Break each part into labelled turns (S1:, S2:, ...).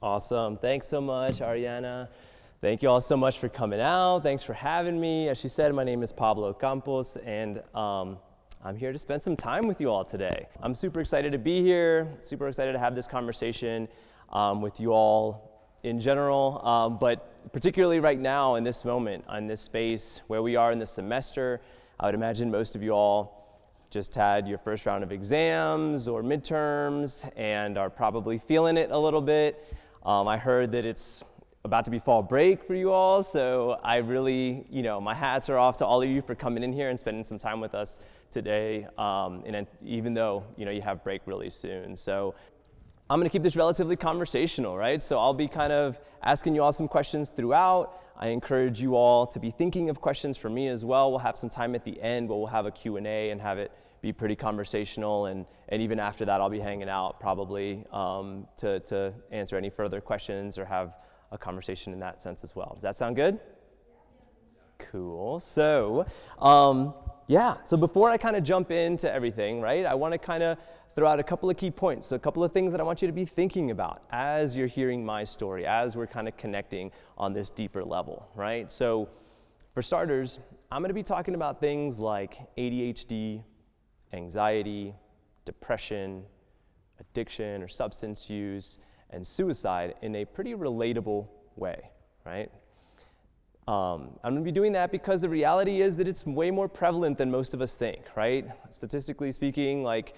S1: Awesome. Thanks so much, Ariana. Thank you all so much for coming out. Thanks for having me. As she said, my name is Pablo Campos, and I'm here to spend some time with you all today. I'm super excited to be here, super excited to have this conversation with you all in general, but particularly right now in this moment, in this space where we are in the semester. I would imagine most of you all just had your first round of exams or midterms and are probably feeling it a little bit. I heard that it's about to be fall break for you all, so I really, my hats are off to all of you for coming in here and spending some time with us today, and even though, you have break really soon. So I'm gonna keep this relatively conversational, right? So I'll be kind of asking you all some questions throughout. I encourage you all to be thinking of questions for me as well. We'll have some time at the end where we'll have a Q&A and have it be pretty conversational, and even after that I'll be hanging out probably to answer any further questions or have a conversation in that sense as well. Does that sound good? Cool. So so before I kind of jump into everything, right, I want to kind of throw out a couple of key points, a couple of things that I want you to be thinking about as you're hearing my story, as we're kind of connecting on this deeper level, right? So for starters, I'm going to be talking about things like ADHD, anxiety, depression, addiction or substance use, and suicide in a pretty relatable way, right? I'm going to be doing that because the reality is that it's way more prevalent than most of us think, right? Statistically speaking, like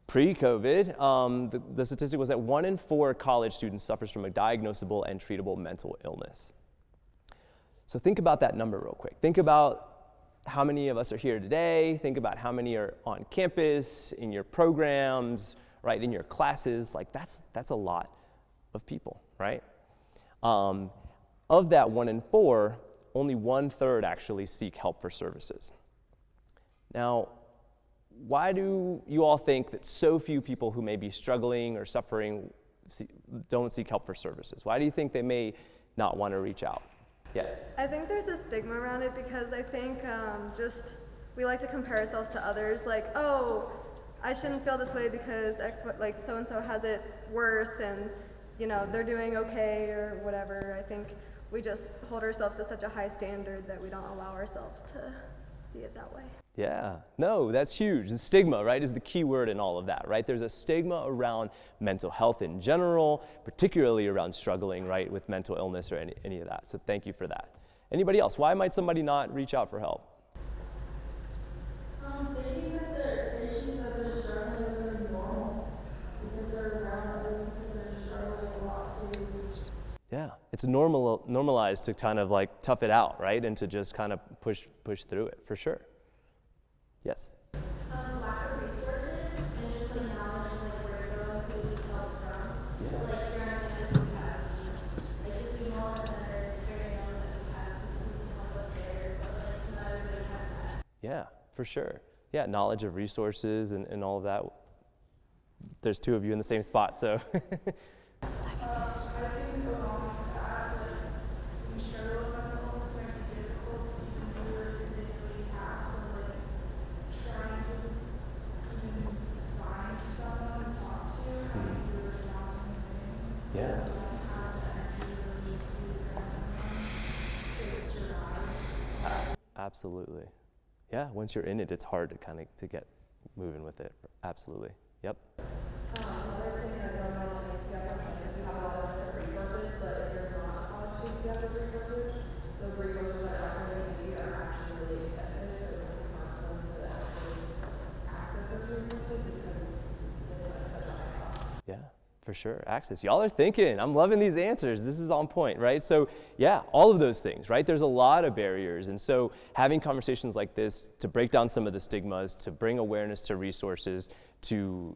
S1: pre-COVID, the statistic was that 1 in 4 college students suffers from a diagnosable and treatable mental illness. So think about that number real quick. Think about how many of us are here today. Think about how many are on campus, in your programs, right, in your classes. Like that's a lot of people, right? Of that 1 in 4, only 1/3 actually seek help for services. Now, why do you all think that so few people who may be struggling or suffering don't seek help for services? Why do you think they may not want to reach out? Yes?
S2: I think there's a stigma around it because I think we like to compare ourselves to others, like, oh, I shouldn't feel this way because so-and-so has it worse and they're doing okay or whatever. I think we just hold ourselves to such a high standard that we don't allow ourselves to see it that way.
S1: Yeah, no, that's huge. The stigma, right, is the key word in all of that, right? There's a stigma around mental health in general, particularly around struggling, right, with mental illness or any of that. So thank you for that. Anybody else? Why might somebody not reach out for help?
S3: Thinking that their issues that they're struggling with are normal because they're around other people that are struggling a lot too.
S1: Yeah, it's normalized to kind of like tough it out, right, and to just kind of push through it, for sure. Yes?
S3: Lack of resources and just knowledge of where to go and who to help from.
S1: Yeah.
S3: Like here on campus we have the student wellness center, it's very known that we have people who can help us there, but not everybody has that.
S1: Yeah, for sure. Yeah, knowledge of resources and all of that. There's 2 of you in the same spot, so.
S3: I think along with that, when you struggle with mental illness, it might be difficult to even do your daily tasks, so trying to even find someone to talk to, when you're not anything.
S1: Yeah.
S3: You don't have the energy really to survive.
S1: Absolutely. Yeah, once you're in it, it's hard to kind of to get moving with it. Absolutely. Yep.
S4: Another thing I don't know, I guess on campus we have a lot of different resources, but if you're not a college student, you have those resources that are really needed are actually really expensive, so it's not going to actually access those resources because they're like such a high cost.
S1: Yeah, for sure. Access. Y'all are thinking. I'm loving these answers. This is on point, right? So yeah, all of those things, right? There's a lot of barriers. And so having conversations like this to break down some of the stigmas, to bring awareness to resources, to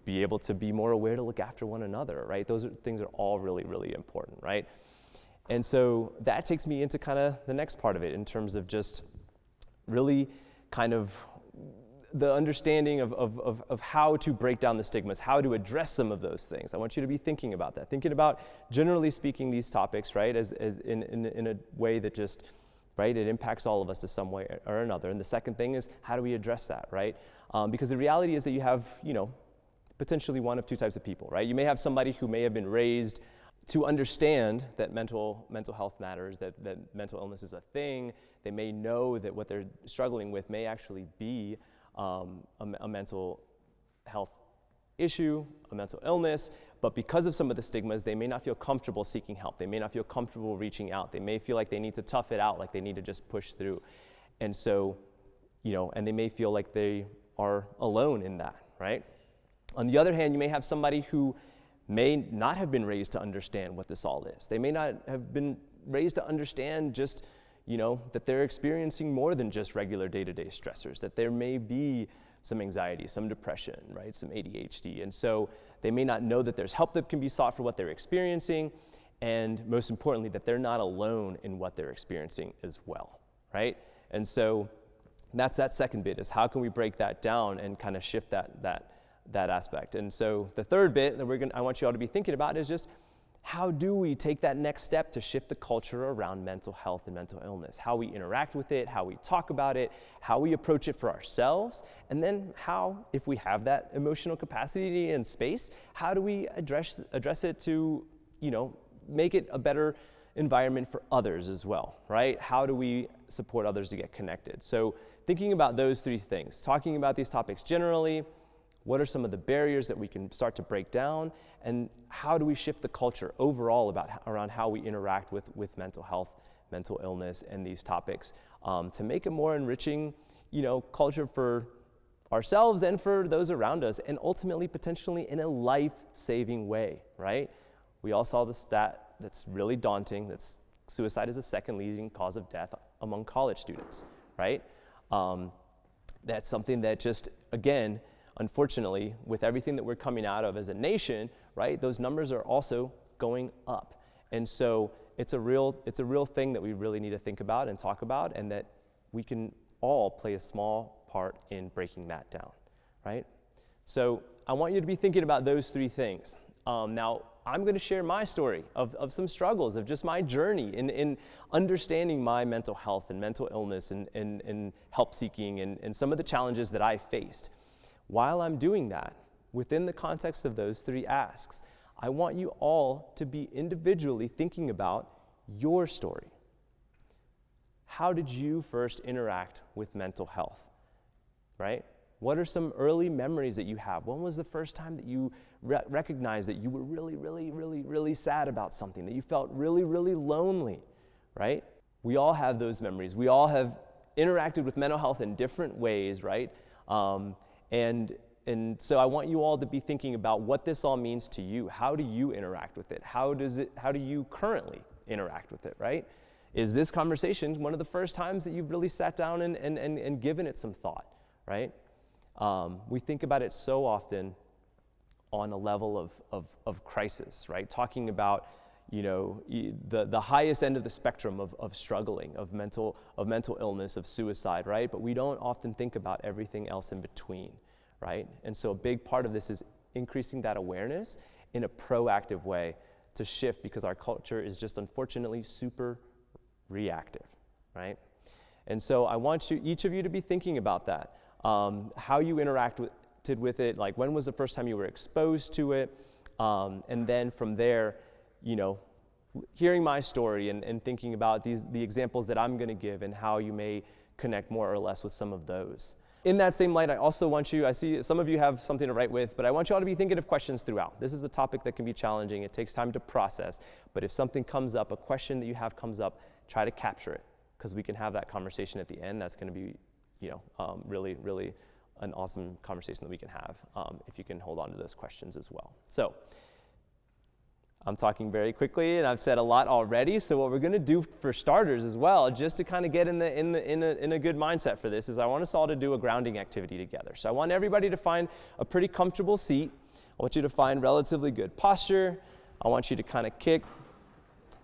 S1: be able to be more aware to look after one another, right? Those things are all really, really important, right? And so that takes me into kind of the next part of it in terms of just really kind of the understanding of how to break down the stigmas, how to address some of those things. I want you to be thinking about that, thinking about, generally speaking, these topics, right, as in a way that just, right, it impacts all of us to some way or another. And the second thing is, how do we address that, right? Because the reality is that you have, potentially one of 2 types of people, right? You may have somebody who may have been raised to understand that mental health matters, that mental illness is a thing. They may know that what they're struggling with may actually be a mental health issue, a mental illness, but because of some of the stigmas, they may not feel comfortable seeking help. They may not feel comfortable reaching out. They may feel like they need to tough it out, like they need to just push through. And so, and they may feel like they are alone in that, right? On the other hand, you may have somebody who may not have been raised to understand what this all is. They may not have been raised to understand just, that they're experiencing more than just regular day-to-day stressors, that there may be some anxiety, some depression, right, some ADHD. And so they may not know that there's help that can be sought for what they're experiencing, and most importantly, that they're not alone in what they're experiencing as well, right? And so that's that second bit, is how can we break that down and kind of shift that aspect. And so the third bit that I want you all to be thinking about is just, how do we take that next step to shift the culture around mental health and mental illness? How we interact with it, how we talk about it, how we approach it for ourselves, and then how, if we have that emotional capacity and space, how do we address it to, make it a better environment for others as well, right? How do we support others to get connected? So thinking about those three things, talking about these topics generally, what are some of the barriers that we can start to break down, and how do we shift the culture overall around how we interact with mental health, mental illness, and these topics to make a more enriching, culture for ourselves and for those around us, and ultimately potentially in a life-saving way, right? We all saw the stat that's really daunting, that's suicide is the second leading cause of death among college students, right? That's something that just, again, unfortunately, with everything that we're coming out of as a nation, right, those numbers are also going up. And so it's a real thing that we really need to think about and talk about, and that we can all play a small part in breaking that down, right? So I want you to be thinking about those three things. Now, I'm going to share my story of some struggles, of just my journey in understanding my mental health and mental illness and help seeking and some of the challenges that I faced. While I'm doing that, within the context of those three asks, I want you all to be individually thinking about your story. How did you first interact with mental health, right? What are some early memories that you have? When was the first time that you recognized that you were really, really, really, really sad about something, that you felt really, really lonely, right? We all have those memories. We all have interacted with mental health in different ways, right? And so I want you all to be thinking about what this all means to you. How do you interact with it? How do you currently interact with it, right? Is this conversation one of the first times that you've really sat down and given it some thought, right? We think about it so often on a level of crisis, right? Talking about, the highest end of the spectrum of struggling, of mental illness, of suicide, right? But we don't often think about everything else in between, right? And so a big part of this is increasing that awareness in a proactive way to shift, because our culture is just unfortunately super reactive, right? And so I want each of you to be thinking about that, how you interacted with it, like when was the first time you were exposed to it, and then from there, hearing my story and thinking about the examples that I'm going to give and how you may connect more or less with some of those. In that same light, I also want I see some of you have something to write with, but I want you all to be thinking of questions throughout. This is a topic that can be challenging. It takes time to process, but if something comes up, a question that you have comes up, try to capture it, because we can have that conversation at the end. That's going to be, really, really an awesome conversation that we can have if you can hold on to those questions as well. So I'm talking very quickly, and I've said a lot already. So what we're going to do for starters as well, just to kind of get in a good mindset for this, is I want us all to do a grounding activity together. So I want everybody to find a pretty comfortable seat. I want you to find relatively good posture. I want you to kind of kick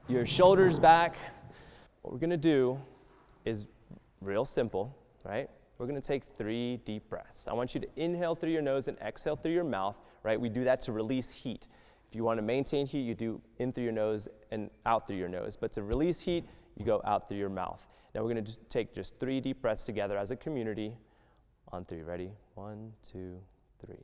S1: your shoulders back. What we're going to do is real simple, right? We're going to take 3 deep breaths. I want you to inhale through your nose and exhale through your mouth, right? We do that to release heat. If you want to maintain heat, you do in through your nose and out through your nose. But to release heat, you go out through your mouth. Now we're going to take just 3 deep breaths together as a community. On 3, ready? 1, 2, 3.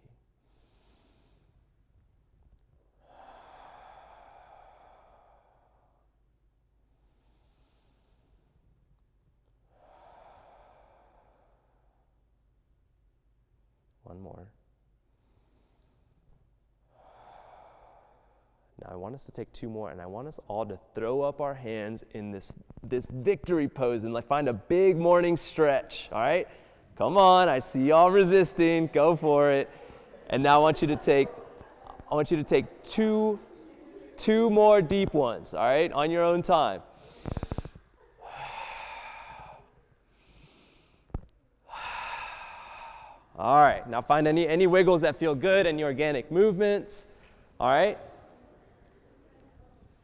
S1: One more. Now I want us to take 2 more, and I want us all to throw up our hands in this victory pose and like find a big morning stretch, all right? Come on, I see y'all resisting, go for it. And now I want you to take 2 more deep ones, all right, on your own time. All right, now find any wiggles that feel good, any organic movements, all right?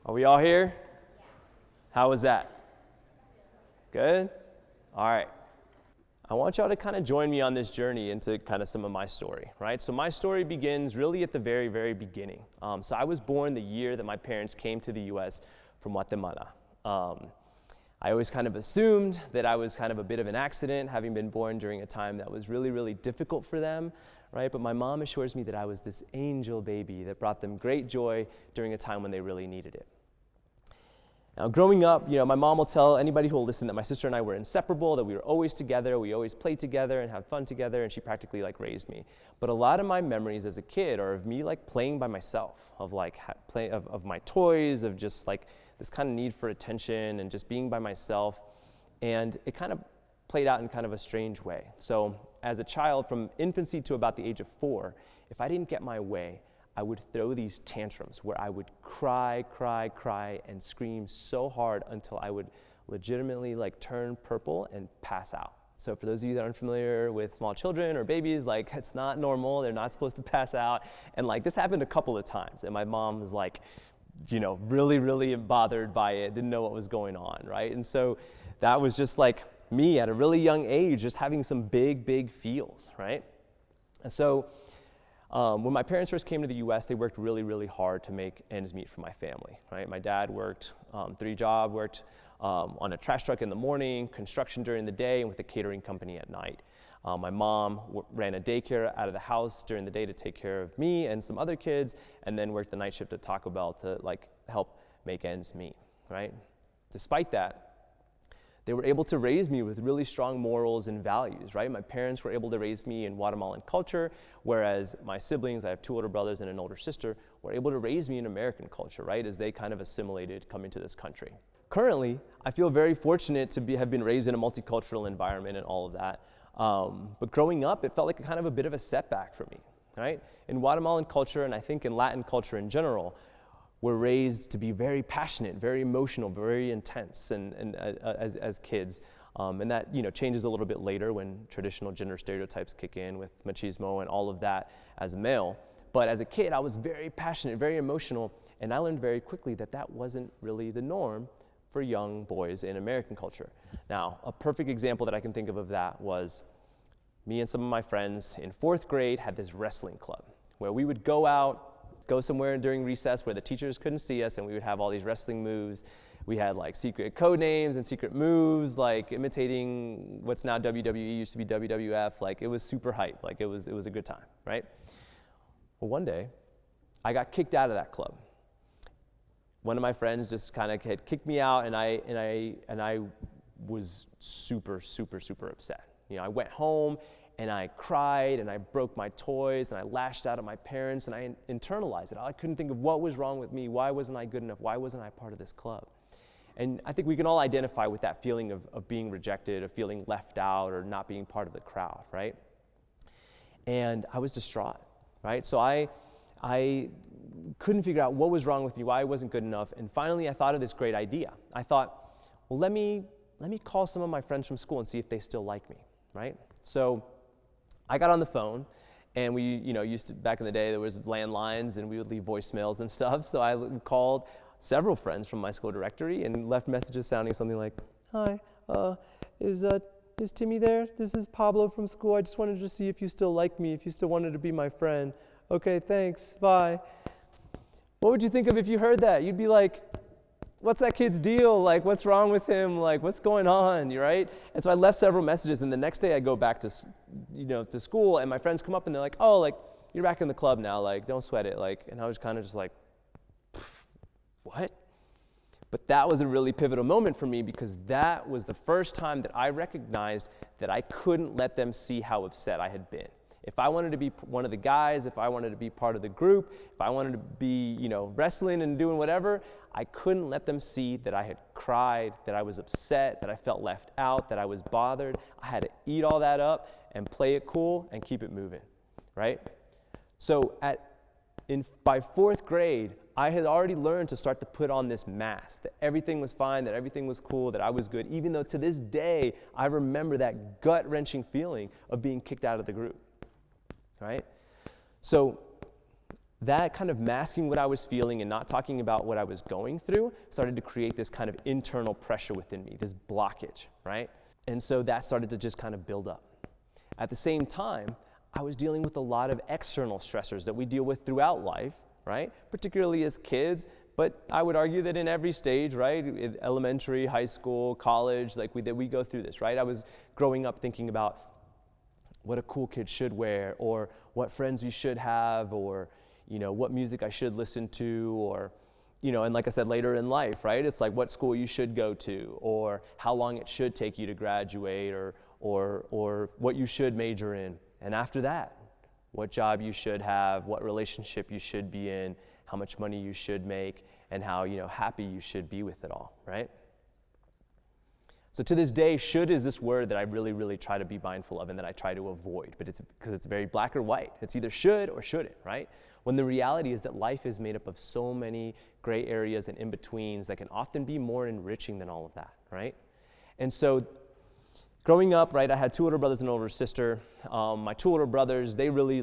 S1: Are we all here? How was that? Good? All right. I want y'all to kind of join me on this journey into kind of some of my story, right? So my story begins really at the very, very beginning. So I was born the year that my parents came to the U.S. from Guatemala. I always kind of assumed that I was kind of a bit of an accident, having been born during a time that was really, really difficult for them, right? But my mom assures me that I was this angel baby that brought them great joy during a time when they really needed it. Now, growing up, my mom will tell anybody who will listen that my sister and I were inseparable, that we were always together, we always played together and had fun together, and she practically raised me. But a lot of my memories as a kid are of me playing by myself, of of my toys, of just this kind of need for attention and just being by myself. And it kind of played out in kind of a strange way. So as a child, from infancy to about the age of 4, if I didn't get my way, I would throw these tantrums where I would cry, and scream so hard until I would legitimately turn purple and pass out. So for those of you that aren't familiar with small children or babies, it's not normal. They're not supposed to pass out. And this happened a couple of times. And my mom was really, really bothered by it, didn't know what was going on, right? And so that was just me at a really young age, just having some big feels, right? And so when my parents first came to the U.S., they worked really, really hard to make ends meet for my family, right? My dad worked 3 jobs, worked on a trash truck in the morning, construction during the day, and with a catering company at night. My mom ran a daycare out of the house during the day to take care of me and some other kids, and then worked the night shift at Taco Bell to help make ends meet, right? Despite that, they were able to raise me with really strong morals and values, right? My parents were able to raise me in Guatemalan culture, whereas my siblings, I have 2 older brothers and an older sister, were able to raise me in American culture, right? As they kind of assimilated coming to this country. Currently, I feel very fortunate to have been raised in a multicultural environment and all of that. But growing up, it felt like a bit of a setback for me, right? In Guatemalan culture, and I think in Latin culture in general, we're raised to be very passionate, very emotional, very intense, and as kids, and that changes a little bit later when traditional gender stereotypes kick in with machismo and all of that as a male. But as a kid, I was very passionate, very emotional, and I learned very quickly that that wasn't really the norm for young boys in American culture. Now, a perfect example that I can think of that was me and some of my friends in 4th grade had this wrestling club where we would go somewhere during recess where the teachers couldn't see us, and we would have all these wrestling moves. We had secret code names and secret moves, imitating what's now WWE, used to be WWF. It was super hype. It was a good time, right? Well, one day, I got kicked out of that club. One of my friends just kind of had kicked me out, and I was super upset. I went home, and I cried, and I broke my toys, and I lashed out at my parents, and I internalized it. I couldn't think of what was wrong with me. Why wasn't I good enough? Why wasn't I part of this club? And I think we can all identify with that feeling of being rejected, of feeling left out, or not being part of the crowd, right? And I was distraught, right? So I couldn't figure out what was wrong with me, why I wasn't good enough, and finally I thought of this great idea. I thought, well, let me call some of my friends from school and see if they still like me, right? So I got on the phone, and we, used to, back in the day, there was landlines, and we would leave voicemails and stuff. So I called several friends from my school directory and left messages sounding something like, "Hi, is Timmy there? This is Pablo from school. I just wanted to see if you still like me, if you still wanted to be my friend. Okay, thanks, bye." What would you think of if you heard that? You'd be like, what's that kid's deal? What's wrong with him? What's going on, right? And so I left several messages, and the next day I go back to school, and my friends come up and they're like, "Oh, you're back in the club now, don't sweat it." And I was kind of just what? But that was a really pivotal moment for me, because that was the first time that I recognized that I couldn't let them see how upset I had been. If I wanted to be one of the guys, if I wanted to be part of the group, if I wanted to be, wrestling and doing whatever, I couldn't let them see that I had cried, that I was upset, that I felt left out, that I was bothered. I had to eat all that up and play it cool and keep it moving, right? So by 4th grade, I had already learned to start to put on this mask, that everything was fine, that everything was cool, that I was good, even though to this day, I remember that gut-wrenching feeling of being kicked out of the group, right? So that kind of masking what I was feeling and not talking about what I was going through started to create this kind of internal pressure within me, this blockage, right? And so that started to just kind of build up. At the same time, I was dealing with a lot of external stressors that we deal with throughout life, right? Particularly as kids, but I would argue that in every stage, right? Elementary, high school, college, that we go through this, right? I was growing up thinking about what a cool kid should wear, or what friends we should have, or what music I should listen to, or and like I said, later in life, right? It's like what school you should go to, or how long it should take you to graduate, or what you should major in. And after that, what job you should have, what relationship you should be in, how much money you should make, and how happy you should be with it all, right? So to this day, should is this word that I really, really try to be mindful of and that I try to avoid, but it's because it's very black or white. It's either should or shouldn't, right? When the reality is that life is made up of so many gray areas and in-betweens that can often be more enriching than all of that, right? And so growing up, right, I had 2 older brothers and an older sister. My 2 older brothers, they really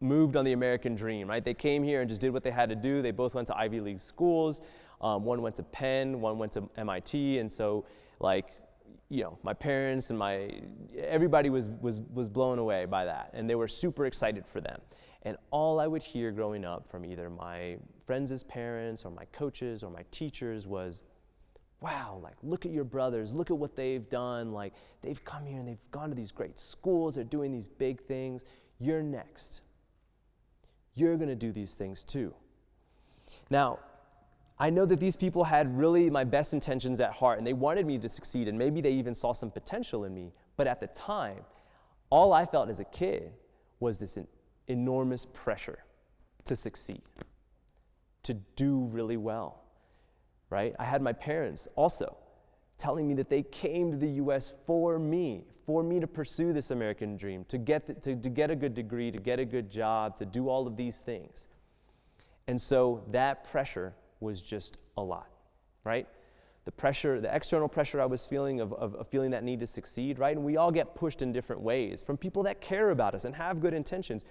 S1: moved on the American dream, right? They came here and just did what they had to do. They both went to Ivy League schools. One went to Penn, one went to MIT, and so my parents and everybody was blown away by that, and they were super excited for them. And all I would hear growing up from either my friends' parents or my coaches or my teachers was, wow, look at your brothers, look at what they've done, they've come here and they've gone to these great schools, they're doing these big things, you're next. You're gonna do these things too. Now, I know that these people had really my best intentions at heart and they wanted me to succeed, and maybe they even saw some potential in me, but at the time, all I felt as a kid was this enormous pressure to succeed, to do really well. Right? I had my parents also telling me that they came to the U.S. for me to pursue this American dream, to get a good degree, to get a good job, to do all of these things. And so that pressure was just a lot, right? The pressure, the external pressure I was feeling of feeling that need to succeed, right? And we all get pushed in different ways from people that care about us and have good intentions.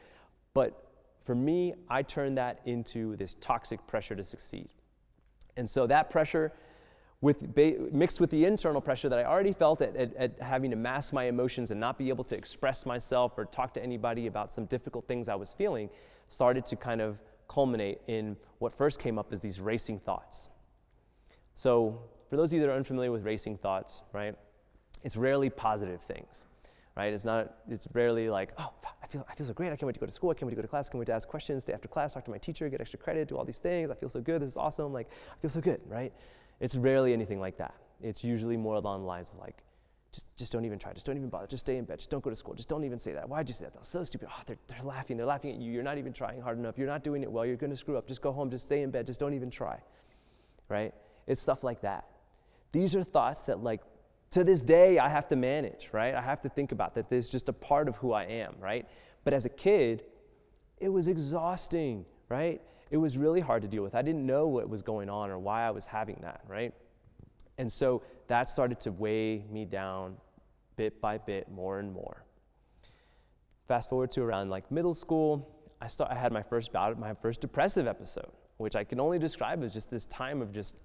S1: But for me, I turned that into this toxic pressure to succeed. And so that pressure, mixed with the internal pressure that I already felt at having to mask my emotions and not be able to express myself or talk to anybody about some difficult things I was feeling, started to kind of culminate in what first came up as these racing thoughts. So for those of you that are unfamiliar with racing thoughts, right, it's rarely positive things, right? It's rarely like, oh, I feel so great, I can't wait to go to school, I can't wait to go to class, I can't wait to ask questions, stay after class, talk to my teacher, get extra credit, do all these things, I feel so good, this is awesome, I feel so good, right? It's rarely anything like that. It's usually more along the lines of just don't even try, just don't even bother, just stay in bed, just don't go to school, just don't even say that. Why'd you say that? That was so stupid. Oh, they're laughing at you, you're not even trying hard enough, you're not doing it well, you're gonna screw up, just go home, just stay in bed, just don't even try, right? It's stuff like that. These are thoughts that to this day I have to manage, right? I have to think about that there's just a part of who I am, right? But as a kid, it was exhausting, right? It was really hard to deal with. I didn't know what was going on or why I was having that, right? And so that started to weigh me down bit by bit more and more. Fast forward to around middle school, I had my first depressive episode, which I can only describe as just this time of just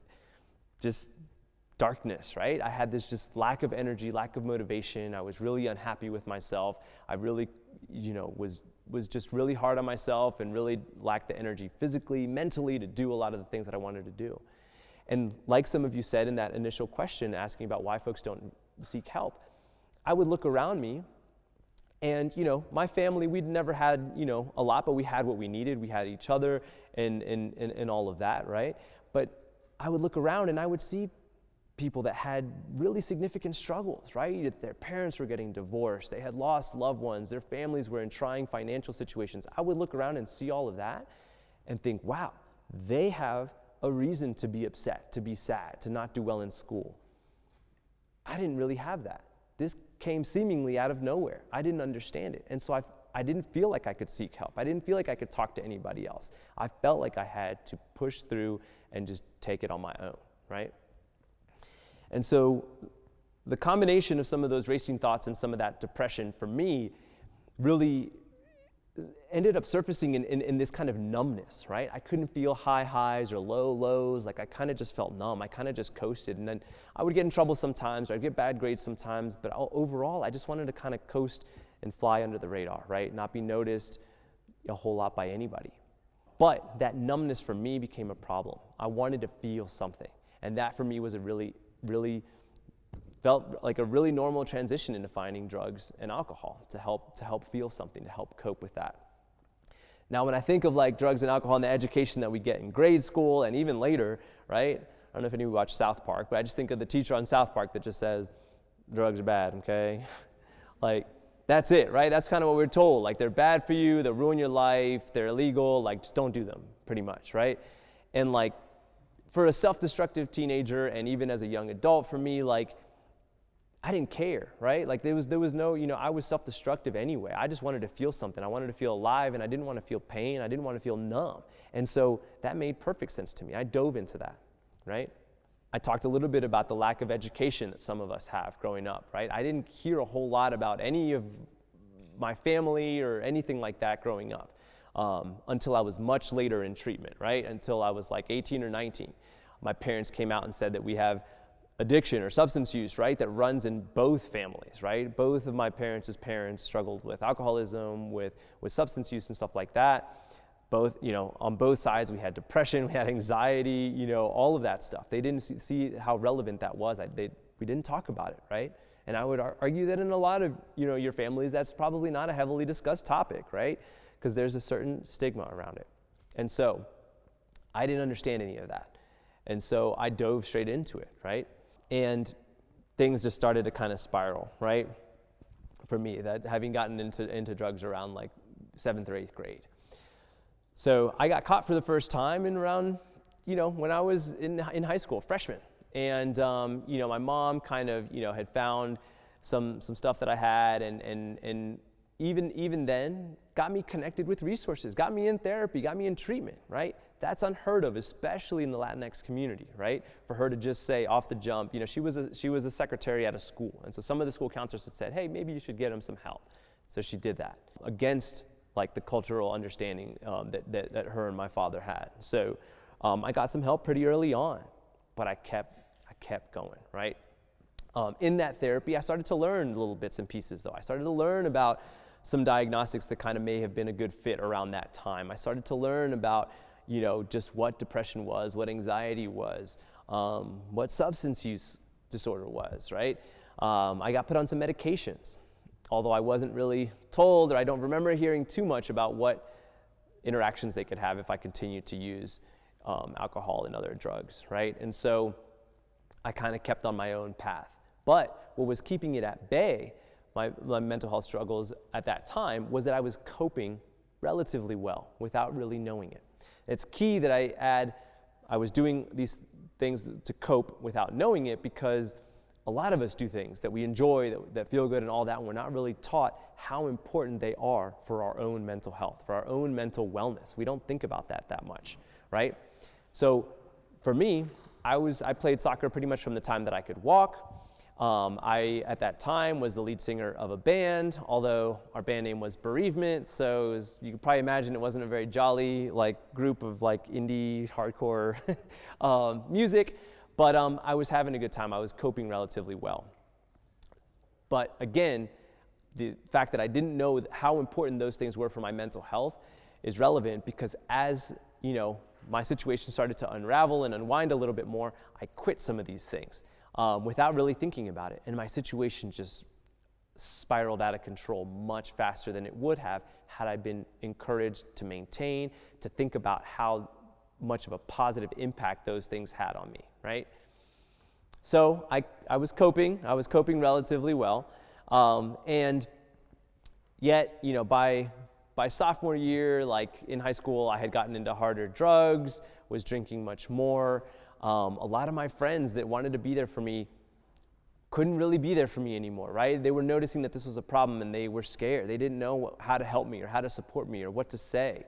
S1: darkness, right? I had this just lack of energy, lack of motivation. I was really unhappy with myself. I really, was just really hard on myself and really lacked the energy physically, mentally to do a lot of the things that I wanted to do. And like some of you said in that initial question asking about why folks don't seek help, I would look around me and, my family, we'd never had, a lot, but we had what we needed. We had each other and all of that, right? But I would look around and I would see people that had really significant struggles, right? Their parents were getting divorced, they had lost loved ones, their families were in trying financial situations. I would look around and see all of that and think, wow, they have a reason to be upset, to be sad, to not do well in school. I didn't really have that. This came seemingly out of nowhere. I didn't understand it. And so I didn't feel like I could seek help. I didn't feel like I could talk to anybody else. I felt like I had to push through and just take it on my own, right? And so the combination of some of those racing thoughts and some of that depression for me really ended up surfacing in this kind of numbness, right? I couldn't feel high highs or low lows. Like I kind of just felt numb. I kind of just coasted. And then I would get in trouble sometimes, or I'd get bad grades sometimes. But overall, I just wanted to kind of coast and fly under the radar, right? Not be noticed a whole lot by anybody. But that numbness for me became a problem. I wanted to feel something. And that for me was a really felt like a really normal transition into finding drugs and alcohol to help feel something, to help cope with that. Now, when I think of like drugs and alcohol and the education that we get in grade school and even later, right? I don't know if any of you watch South Park, but I just think of the teacher on South Park that just says, drugs are bad, okay? Like, that's it, right? That's kind of what we're told. Like, they're bad for you, they'll ruin your life, they're illegal, like, just don't do them, pretty much, right? And like, for a self-destructive teenager, and even as a young adult for me, like, I didn't care, right? Like there was no, I was self-destructive anyway. I just wanted to feel something. I wanted to feel alive, and I didn't want to feel pain. I didn't want to feel numb. And so that made perfect sense to me. I dove into that, right? I talked a little bit about the lack of education that some of us have growing up, right? I didn't hear a whole lot about any of my family or anything like that growing up until I was much later in treatment, right? Until I was like 18 or 19. My parents came out and said that we have addiction or substance use, right, that runs in both families, right? Both of my parents' parents struggled with alcoholism, with substance use and stuff like that. Both, on both sides, we had depression, we had anxiety, all of that stuff. They didn't see how relevant that was. We didn't talk about it, right? And I would argue that in a lot of, your families, that's probably not a heavily discussed topic, right? Because there's a certain stigma around it. And so I didn't understand any of that. And so I dove straight into it, right? And things just started to kind of spiral, right? For me, that having gotten into drugs around like 7th or 8th grade. So I got caught for the first time in around, when I was in high school, freshman. And, my mom kind of, had found some stuff that I had and even then got me connected with resources, got me in therapy, got me in treatment, right? That's unheard of, especially in the Latinx community, right? For her to just say off the jump, she was a secretary at a school. And so some of the school counselors had said, hey, maybe you should get him some help. So she did that against like the cultural understanding that her and my father had. So I got some help pretty early on, but I kept going, right? In that therapy, I started to learn little bits and pieces though. I started to learn about some diagnostics that kind of may have been a good fit around that time. I started to learn about just what depression was, what anxiety was, what substance use disorder was, right? I got put on some medications, although I wasn't really told, or I don't remember hearing too much about what interactions they could have if I continued to use alcohol and other drugs, right? And so I kind of kept on my own path. But what was keeping it at bay, my mental health struggles at that time, was that I was coping relatively well without really knowing it. It's key that I was doing these things to cope without knowing it, because a lot of us do things that we enjoy, that feel good and all that, and we're not really taught how important they are for our own mental health, for our own mental wellness. We don't think about that much, right? So for me, I played soccer pretty much from the time that I could walk. I, at that time, was the lead singer of a band, although our band name was Bereavement, so you can probably imagine it wasn't a very jolly group of indie, hardcore music, but I was having a good time. I was coping relatively well. But again, the fact that I didn't know how important those things were for my mental health is relevant, because as my situation started to unravel and unwind a little bit more, I quit some of these things. Without really thinking about it. And my situation just spiraled out of control much faster than it would have had I been encouraged to maintain, to think about how much of a positive impact those things had on me, right? So I was coping relatively well. And yet, by sophomore year, like in high school, I had gotten into harder drugs, was drinking much more. A lot of my friends that wanted to be there for me couldn't really be there for me anymore, right? They were noticing that this was a problem and they were scared. They didn't know how to help me or how to support me or what to say.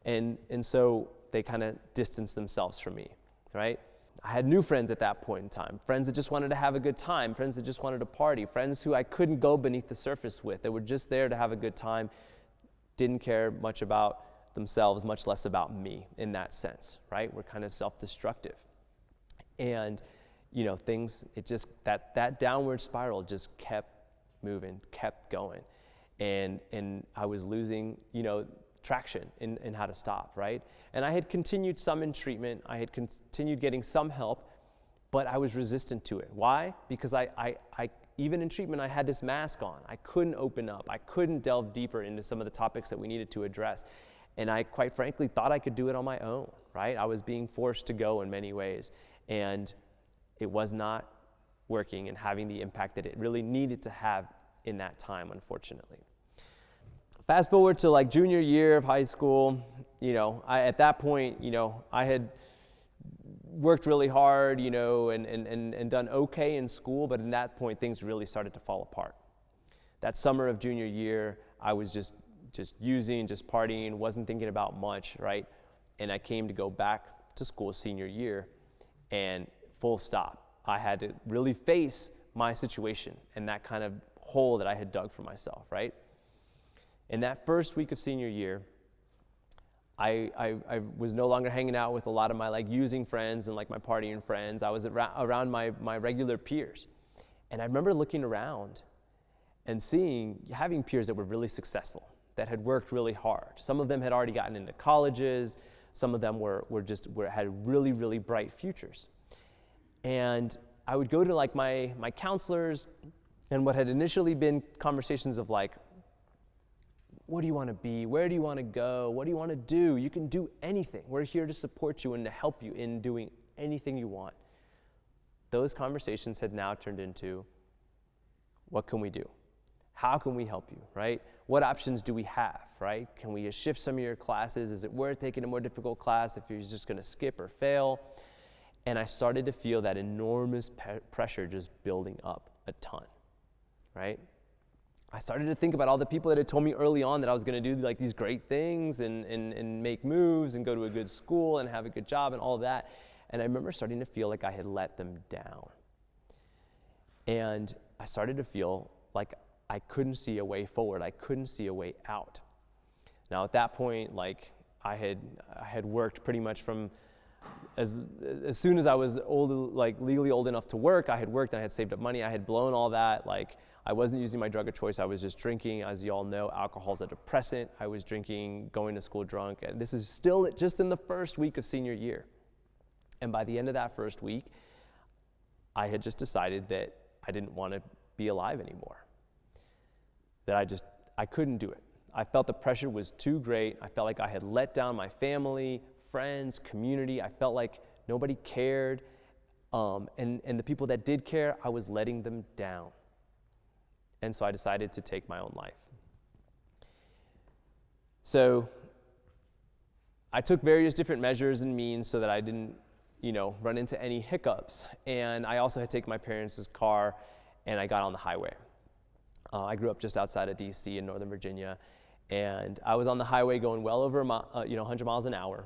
S1: And so they kind of distanced themselves from me, right? I had new friends at that point in time, friends that just wanted to have a good time, friends that just wanted to party, friends who I couldn't go beneath the surface with. They were just there to have a good time, didn't care much about themselves, much less about me in that sense, right? We're kind of self-destructive. And things, that downward spiral just kept moving, kept going. And I was losing, traction in how to stop, right? And I had continued some in treatment. I had continued getting some help, but I was resistant to it. Why? Because I even in treatment, I had this mask on. I couldn't open up. I couldn't delve deeper into some of the topics that we needed to address. And I, quite frankly, thought I could do it on my own, right? I was being forced to go in many ways. And it was not working and having the impact that it really needed to have in that time, unfortunately. Fast forward to like junior year of high school, at that point, I had worked really hard, and done okay in school, but in that point, things really started to fall apart. That summer of junior year, I was just using, just partying, wasn't thinking about much, right? And I came to go back to school senior year, and full stop. I had to really face my situation and that kind of hole that I had dug for myself, right? In that first week of senior year, I was no longer hanging out with a lot of my using friends and my partying friends. I was around my regular peers. And I remember looking around and having peers that were really successful, that had worked really hard. Some of them had already gotten into colleges. Some of them had really, really bright futures. And I would go to my counselors, and what had initially been conversations of what do you want to be? Where do you want to go? What do you want to do? You can do anything. We're here to support you and to help you in doing anything you want. Those conversations had now turned into, what can we do? How can we help you, right? What options do we have, right? Can we shift some of your classes? Is it worth taking a more difficult class if you're just going to skip or fail? And I started to feel that enormous pressure just building up a ton, right? I started to think about all the people that had told me early on that I was going to do these great things and make moves and go to a good school and have a good job and all of that. And I remember starting to feel like I had let them down. And I started to feel like I couldn't see a way forward. I couldn't see a way out. Now at that point, I had worked pretty much from as soon as I was legally old enough to work. I had worked and I had saved up money. I had blown all that. I wasn't using my drug of choice. I was just drinking. As you all know, alcohol's a depressant. I was drinking, going to school drunk. And this is still just in the first week of senior year. And by the end of that first week, I had just decided that I didn't want to be alive anymore. That I couldn't do it. I felt the pressure was too great. I felt like I had let down my family, friends, community. I felt like nobody cared. And the people that did care, I was letting them down. And so I decided to take my own life. So I took various different measures and means so that I didn't, run into any hiccups. And I also had taken my parents' car and I got on the highway. I grew up just outside of DC in Northern Virginia, and I was on the highway going well over 100 miles an hour.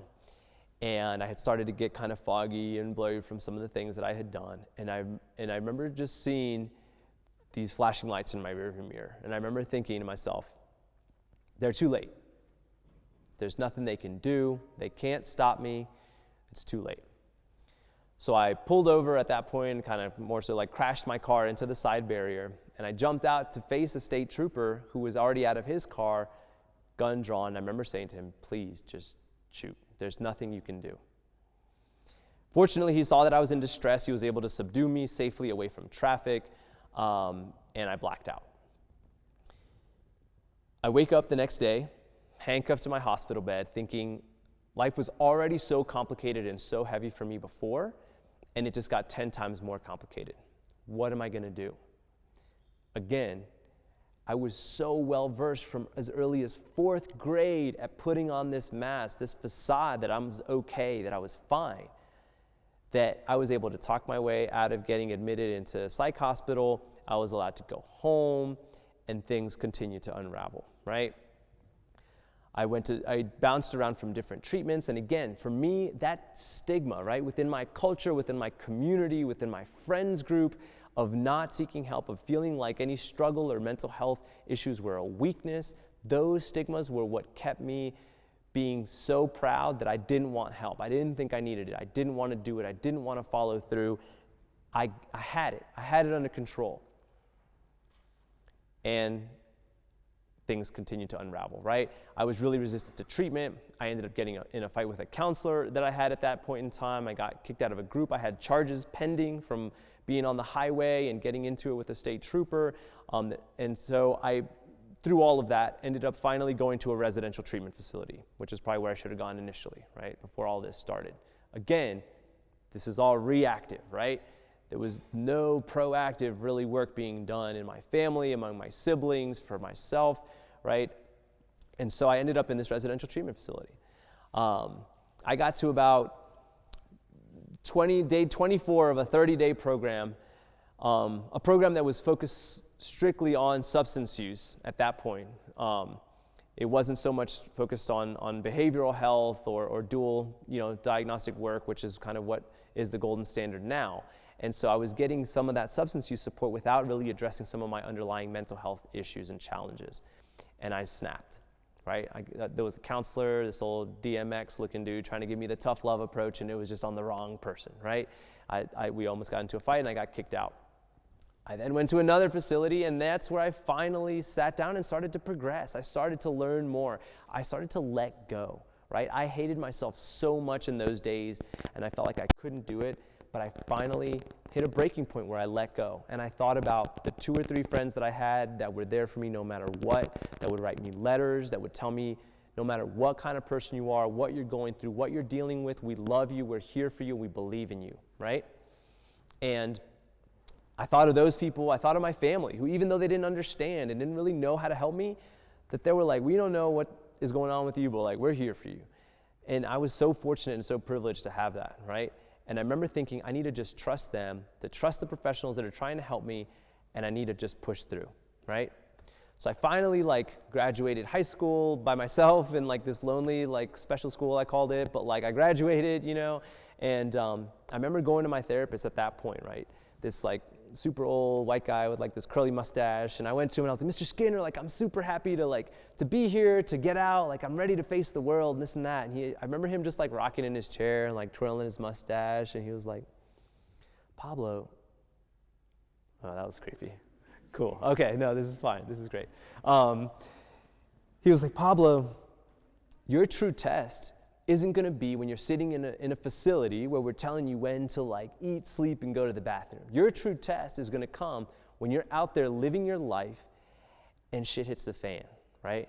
S1: And I had started to get kind of foggy and blurry from some of the things that I had done. And I remember just seeing these flashing lights in my rearview mirror. And I remember thinking to myself, they're too late. There's nothing they can do. They can't stop me. It's too late. So I pulled over at that point and kind of more so crashed my car into the side barrier. And I jumped out to face a state trooper who was already out of his car, gun drawn. And I remember saying to him, please just shoot. There's nothing you can do. Fortunately, he saw that I was in distress. He was able to subdue me safely away from traffic. And I blacked out. I wake up the next day, handcuffed to my hospital bed, thinking life was already so complicated and so heavy for me before, and it just got 10 times more complicated. What am I gonna do? Again, I was so well versed from as early as 4th grade at putting on this mask, this facade that I was okay, that I was fine, that I was able to talk my way out of getting admitted into a psych hospital. I was allowed to go home, and things continued to unravel, right? I bounced around from different treatments, and again, for me, that stigma, right, within my culture, within my community, within my friends group, of not seeking help, of feeling like any struggle or mental health issues were a weakness, those stigmas were what kept me being so proud that I didn't want help. I didn't think I needed it. I didn't want to do it. I didn't want to follow through. I had it. I had it under control. And things continued to unravel, right? I was really resistant to treatment. I ended up getting in a fight with a counselor that I had at that point in time. I got kicked out of a group. I had charges pending from being on the highway and getting into it with a state trooper. And so I, through all of that, ended up finally going to a residential treatment facility, which is probably where I should have gone initially, right, before all this started. Again, this is all reactive, right? There was no proactive really work being done in my family, among my siblings, for myself, right? And so I ended up in this residential treatment facility. I got to about day 24 of a 30-day program, a program that was focused strictly on substance use at that point. It wasn't so much focused on behavioral health or dual, diagnostic work, which is kind of what is the golden standard now. And so I was getting some of that substance use support without really addressing some of my underlying mental health issues and challenges. And I snapped, right? There was a counselor, this old DMX looking dude trying to give me the tough love approach, and it was just on the wrong person, right? We almost got into a fight and I got kicked out. I then went to another facility, and that's where I finally sat down and started to progress. I started to learn more. I started to let go, right? I hated myself so much in those days, and I felt like I couldn't do it, but I finally hit a breaking point where I let go. And I thought about the 2 or 3 friends that I had that were there for me no matter what, that would write me letters, that would tell me no matter what kind of person you are, what you're going through, what you're dealing with, we love you, we're here for you, we believe in you, right? And I thought of those people, I thought of my family, who even though they didn't understand and didn't really know how to help me, that they were like, we don't know what is going on with you, but like, we're here for you. And I was so fortunate and so privileged to have that, right? And I remember thinking, I need to just trust them, to trust the professionals that are trying to help me, and I need to just push through, right? So I finally graduated high school by myself in this lonely special school, I called it, but I graduated, and I remember going to my therapist at that point, right? This super old white guy with this curly mustache, and I went to him and I was like, Mr. Skinner, I'm super happy to be here, to get out, I'm ready to face the world, and this and that. And I remember him just rocking in his chair and twirling his mustache, and he was like, Pablo. Oh, that was creepy. Cool. Okay, no, this is fine. This is great. He was like, Pablo, your true test isn't going to be when you're sitting in a facility where we're telling you when to eat, sleep, and go to the bathroom. Your true test is going to come when you're out there living your life and shit hits the fan, right?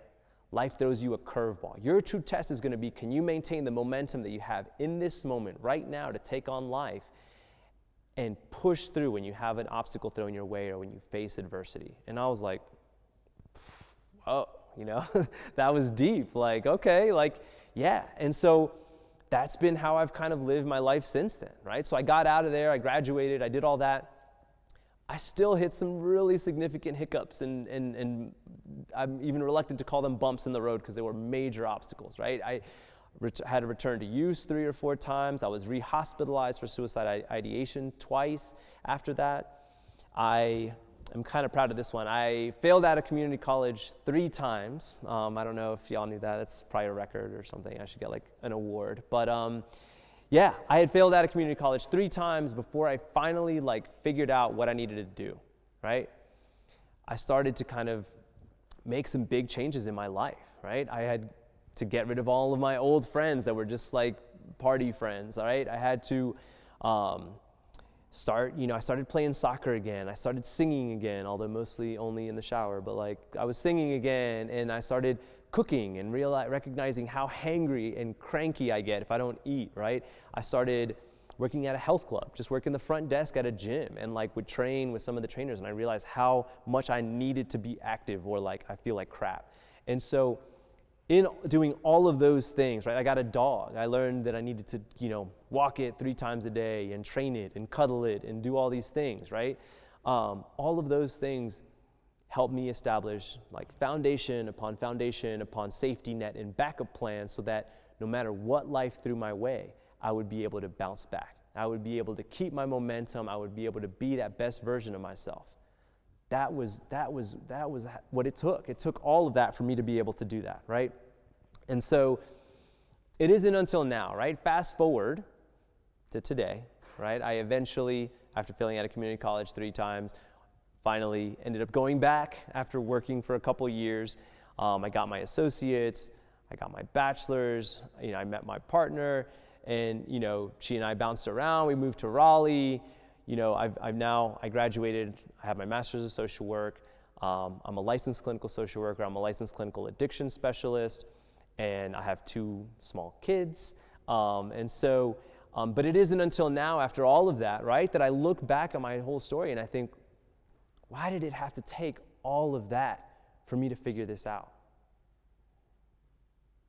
S1: Life throws you a curveball. Your true test is going to be, can you maintain the momentum that you have in this moment right now to take on life and push through when you have an obstacle thrown your way or when you face adversity? And I was like, oh, that was deep. Okay, yeah. And so that's been how I've kind of lived my life since then, right? So I got out of there, I graduated, I did all that. I still hit some really significant hiccups, and I'm even reluctant to call them bumps in the road because they were major obstacles, right? I had to return to use 3 or 4 times. I was re-hospitalized for suicide ideation twice after that. I'm kind of proud of this one. I failed out of community college 3 times. I don't know if y'all knew that. That's probably a record or something. I should get an award. But yeah, I had failed out of community college 3 times before I finally figured out what I needed to do, right? I started to kind of make some big changes in my life, right? I had to get rid of all of my old friends that were just party friends, all right? I had to I started playing soccer again. I started singing again, although mostly only in the shower, but I was singing again, and I started cooking and recognizing how hangry and cranky I get if I don't eat, right? I started working at a health club, just working the front desk at a gym, and like would train with some of the trainers, and I realized how much I needed to be active, or like I feel like crap. And so in doing all of those things, right, I got a dog. I learned that I needed to, walk it 3 times a day and train it and cuddle it and do all these things, right? All of those things helped me establish like foundation upon safety net and backup plans, so that no matter what life threw my way, I would be able to bounce back. I would be able to keep my momentum. I would be able to be that best version of myself. That was what it took. It took all of that for me to be able to do that, right? And so it isn't until now, right? Fast forward to today, right? I eventually, after failing out of community college 3 times, finally ended up going back after working for a couple years. I got my associates, I got my bachelor's, I met my partner, and she and I bounced around. We moved to Raleigh. I graduated. I have my master's of social work. I'm a licensed clinical social worker. I'm a licensed clinical addiction specialist, and I have 2 small kids. But it isn't until now, after all of that, right, that I look back at my whole story and I think, why did it have to take all of that for me to figure this out?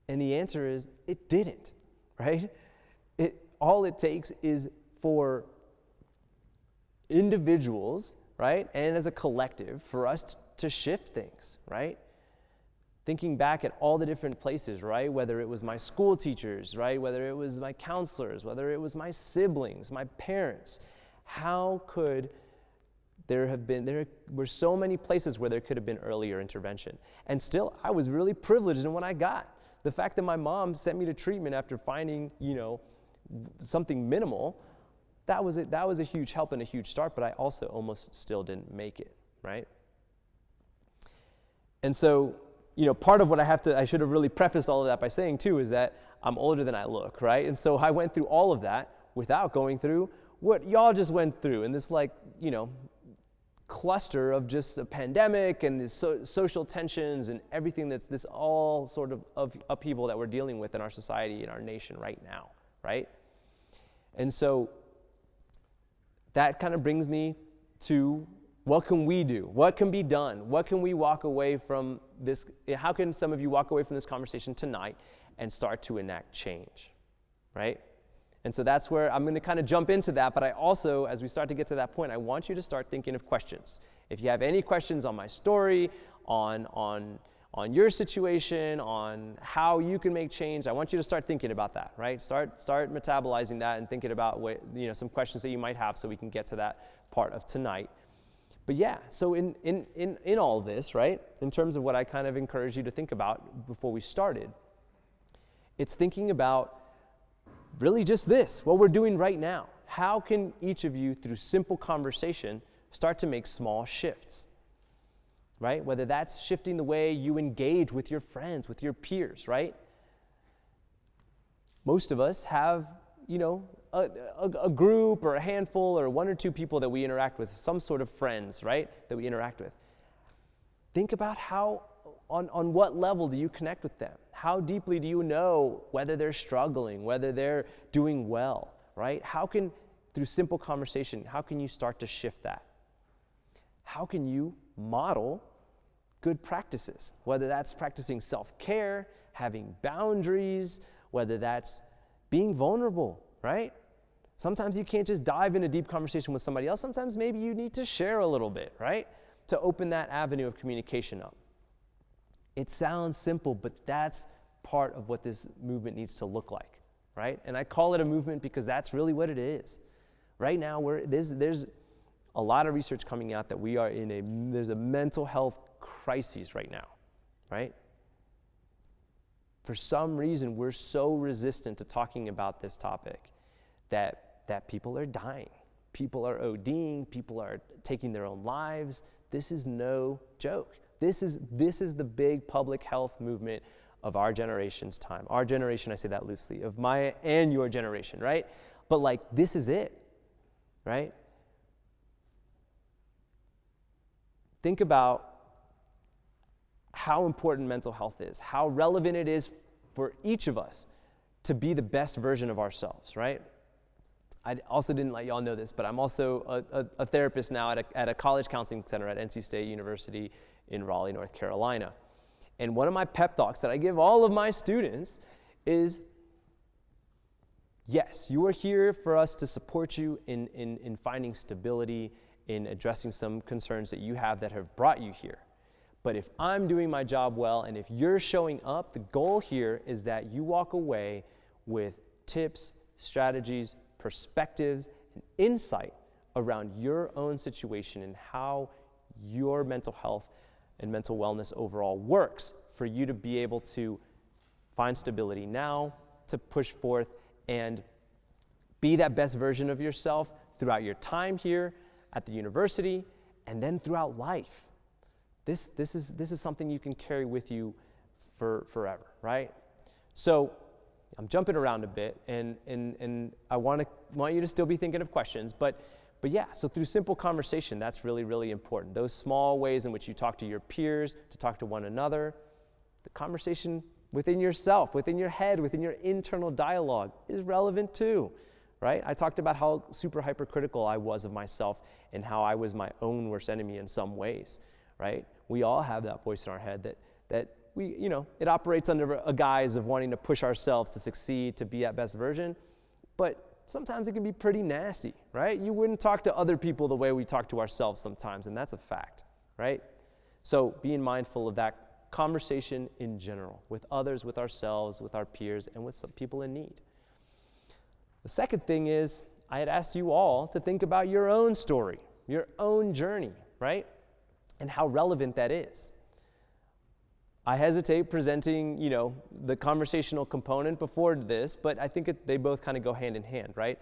S1: And the answer is, it didn't, right? All it takes is for individuals, right, and as a collective, for us to shift things, right? Thinking back at all the different places, right, whether it was my school teachers, right, whether it was my counselors, whether it was my siblings, my parents, how could there were so many places where there could have been earlier intervention. And still, I was really privileged in what I got. The fact that my mom sent me to treatment after finding, something minimal, that was a huge help and a huge start, but I also almost still didn't make it, right? And so, part of what I should have really prefaced all of that by saying too, is that I'm older than I look, right? And so I went through all of that without going through what y'all just went through, and this cluster of just a pandemic and this social tensions and everything that's this all sort of upheaval that we're dealing with in our society, in our nation right now, right? And so that kind of brings me to, what can we do? What can be done? What can we walk away from this? How can some of you walk away from this conversation tonight and start to enact change, right? And so that's where I'm going to kind of jump into that, but I also, as we start to get to that point, I want you to start thinking of questions. If you have any questions on my story, on your situation, on how you can make change, I want you to start thinking about that, right? Start metabolizing that and thinking about some questions that you might have, so we can get to that part of tonight. But yeah, so in all this, right, in terms of what I kind of encouraged you to think about before we started, it's thinking about really just this, what we're doing right now. How can each of you, through simple conversation, start to make small shifts, right? Whether that's shifting the way you engage with your friends, with your peers, right? Most of us have, a group or a handful or 1 or 2 people that we interact with, some sort of friends, right, that we interact with. Think about how, on what level do you connect with them? How deeply do you know whether they're struggling, whether they're doing well, right? Through simple conversation, how can you start to shift that? How can you model good practices? Whether that's practicing self-care, having boundaries, whether that's being vulnerable, right? Sometimes you can't just dive into deep conversation with somebody else. Sometimes maybe you need to share a little bit, right? To open that avenue of communication up. It sounds simple, but that's part of what this movement needs to look like, right? And I call it a movement because that's really what it is. Right now, there's a lot of research coming out that there's a mental health crisis right now, right? For some reason, we're so resistant to talking about this topic that people are dying. People are ODing, people are taking their own lives. This is no joke. This is the big public health movement of our generation's time. Our generation, I say that loosely, of my and your generation, right? But this is it, right? Think about how important mental health is, how relevant it is for each of us to be the best version of ourselves, right? I also didn't let y'all know this, but I'm also a therapist now at a college counseling center at NC State University in Raleigh, North Carolina. And one of my pep talks that I give all of my students is, yes, you are here for us to support you in finding stability, in addressing some concerns that you have that have brought you here. But if I'm doing my job well, and if you're showing up, the goal here is that you walk away with tips, strategies, perspectives, and insight around your own situation and how your mental health and mental wellness overall works for you to be able to find stability now, to push forth and be that best version of yourself throughout your time here at the university and then throughout life. This is something you can carry with you for forever, right? So I'm jumping around a bit, and I want you to still be thinking of questions, but yeah, so through simple conversation, that's really, really important. Those small ways in which you talk to your peers, to talk to one another, the conversation within yourself, within your head, within your internal dialogue is relevant too, right? I talked about how super hypercritical I was of myself and how I was my own worst enemy in some ways, right? We all have that voice in our head that we, it operates under a guise of wanting to push ourselves to succeed, to be that best version, but sometimes it can be pretty nasty, right? You wouldn't talk to other people the way we talk to ourselves sometimes, and that's a fact, right? So being mindful of that conversation in general, with others, with ourselves, with our peers, and with some people in need. The second thing is, I had asked you all to think about your own story, your own journey, right? And how relevant that is. I hesitate presenting, the conversational component before this, but I think they both kind of go hand in hand, right?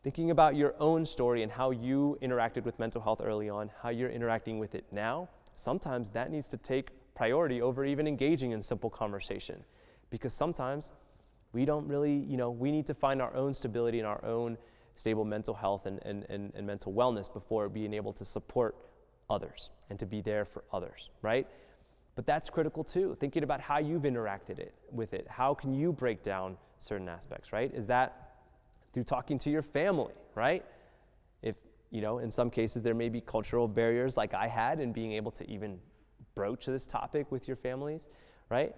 S1: Thinking about your own story and how you interacted with mental health early on, how you're interacting with it now, sometimes that needs to take priority over even engaging in simple conversation. Because sometimes we don't really, we need to find our own stability and our own stable mental health and mental wellness before being able to support others and to be there for others, right? But that's critical too, thinking about how you've interacted with it. How can you break down certain aspects, right? Is that through talking to your family, right? If, in some cases there may be cultural barriers like I had in being able to even broach this topic with your families, right?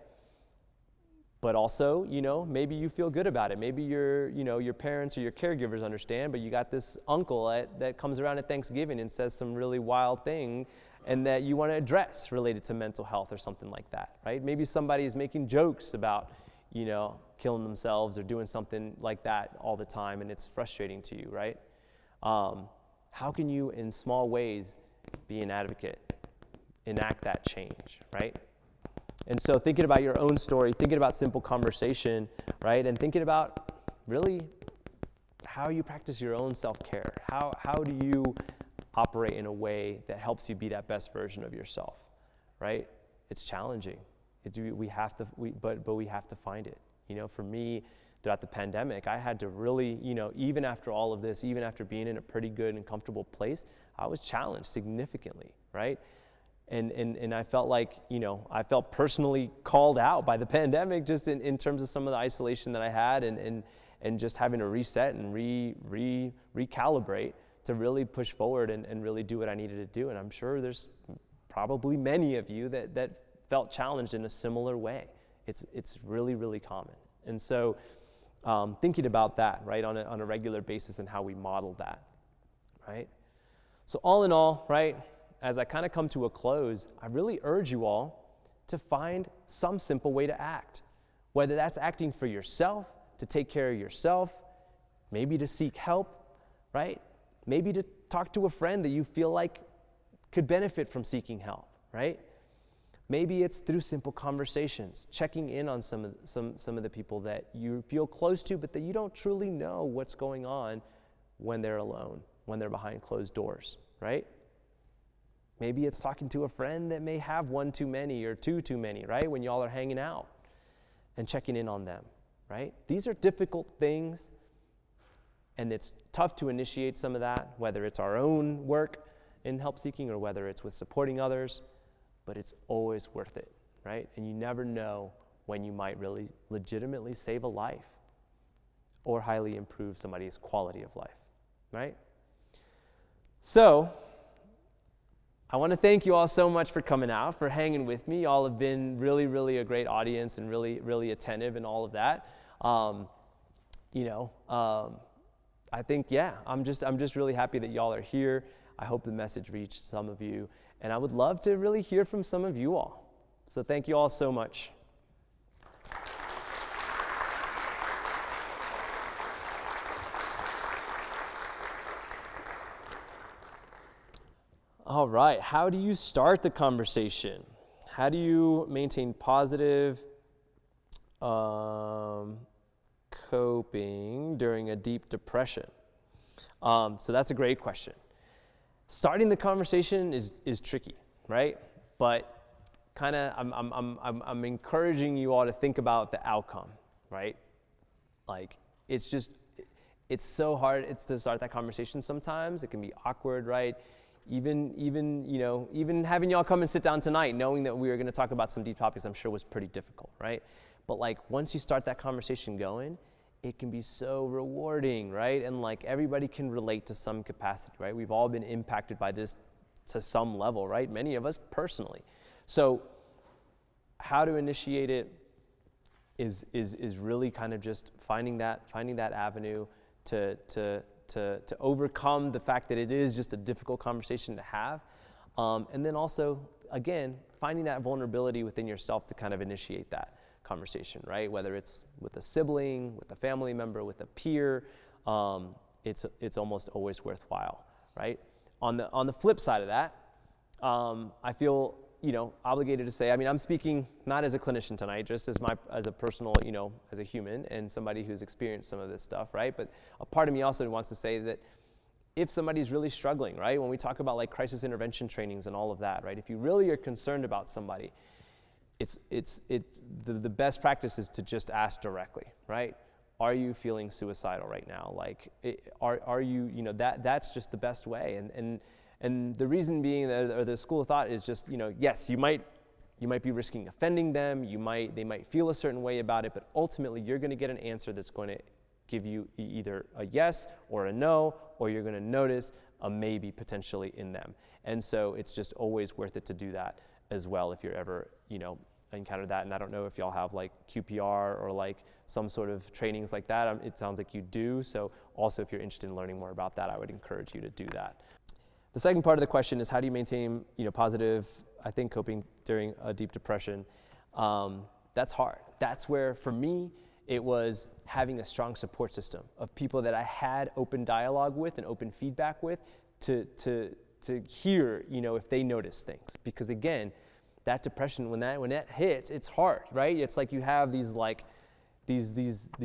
S1: But also, maybe you feel good about it. Maybe your parents or your caregivers understand, but you got this uncle that comes around at Thanksgiving and says some really wild thing and that you want to address related to mental health or something like that, right? Maybe somebody is making jokes about, killing themselves or doing something like that all the time, and it's frustrating to you, right? How can you, in small ways, be an advocate, enact that change, right? And so thinking about your own story, thinking about simple conversation, right? And thinking about really how you practice your own self-care. How do you operate in a way that helps you be that best version of yourself, right? It's challenging. But we have to find it. For me, throughout the pandemic, I had to really, even after all of this, even after being in a pretty good and comfortable place, I was challenged significantly, right? And I felt like, I felt personally called out by the pandemic just in terms of some of the isolation that I had and just having to reset and recalibrate to really push forward and really do what I needed to do. And I'm sure there's probably many of you that felt challenged in a similar way. It's really, really common. And so thinking about that, right, on a regular basis and how we model that, right? So all in all, right, as I kind of come to a close, I really urge you all to find some simple way to act, whether that's acting for yourself, to take care of yourself, maybe to seek help, right? Maybe to talk to a friend that you feel like could benefit from seeking help, right? Maybe it's through simple conversations, checking in on some of the people that you feel close to, but that you don't truly know what's going on when they're alone, when they're behind closed doors, right? Maybe it's talking to a friend that may have one too many or two too many, right? When y'all are hanging out and checking in on them, right? These are difficult things, and it's tough to initiate some of that, whether it's our own work in help seeking or whether it's with supporting others, but it's always worth it, right? And you never know when you might really legitimately save a life. or highly improve somebody's quality of life, right? So, I want to thank you all so much for coming out, for hanging with me. Y'all have been really, really a great audience and really, really attentive and all of that. I think, yeah, I'm just really happy that y'all are here. I hope the message reached some of you, and I would love to really hear from some of you all. So thank you all so much. All right, how do you start the conversation? How do you maintain positive coping during a deep depression? So that's a great question. Starting the conversation is tricky, right? But kind of, I'm encouraging you all to think about the outcome, right? Like, it's so hard. It's to start that conversation sometimes. It can be awkward, right? Even having y'all come and sit down tonight, knowing that we were going to talk about some deep topics, I'm sure was pretty difficult, right? But like, once you start that conversation going, it can be so rewarding, right? And like, everybody can relate to some capacity, right? We've all been impacted by this to some level, right? Many of us personally. So how to initiate it is really kind of just finding that avenue to overcome the fact that it is just a difficult conversation to have. And then also, again, finding that vulnerability within yourself to kind of initiate that conversation, right? Whether it's with a sibling, with a family member, with a peer, it's almost always worthwhile, right? On the flip side of that, I feel obligated to say, I mean, I'm speaking not as a clinician tonight, just as a personal, as a human and somebody who's experienced some of this stuff, right? But a part of me also wants to say that if somebody's really struggling, right? When we talk about like crisis intervention trainings and all of that, right? If you really are concerned about somebody, the best practice is to just ask directly, right? Are you feeling suicidal right now? Like, are you, that's just the best way. And the reason being, or the school of thought is just, yes, you might be risking offending them. They might feel a certain way about it, but ultimately you're going to get an answer that's going to give you either a yes or a no, or you're going to notice a maybe potentially in them. And so it's just always worth it to do that as well if you're ever, encounter that. And I don't know if y'all have like QPR or like some sort of trainings like that. It sounds like you do. So also, if you're interested in learning more about that, I would encourage you to do that. The second part of the question is, how do you maintain, positive, I think, coping during a deep depression? That's hard. That's where, for me, it was having a strong support system of people that I had open dialogue with and open feedback with to hear, if they notice things. Because again, that depression, when that hits, it's hard, right? It's like you have these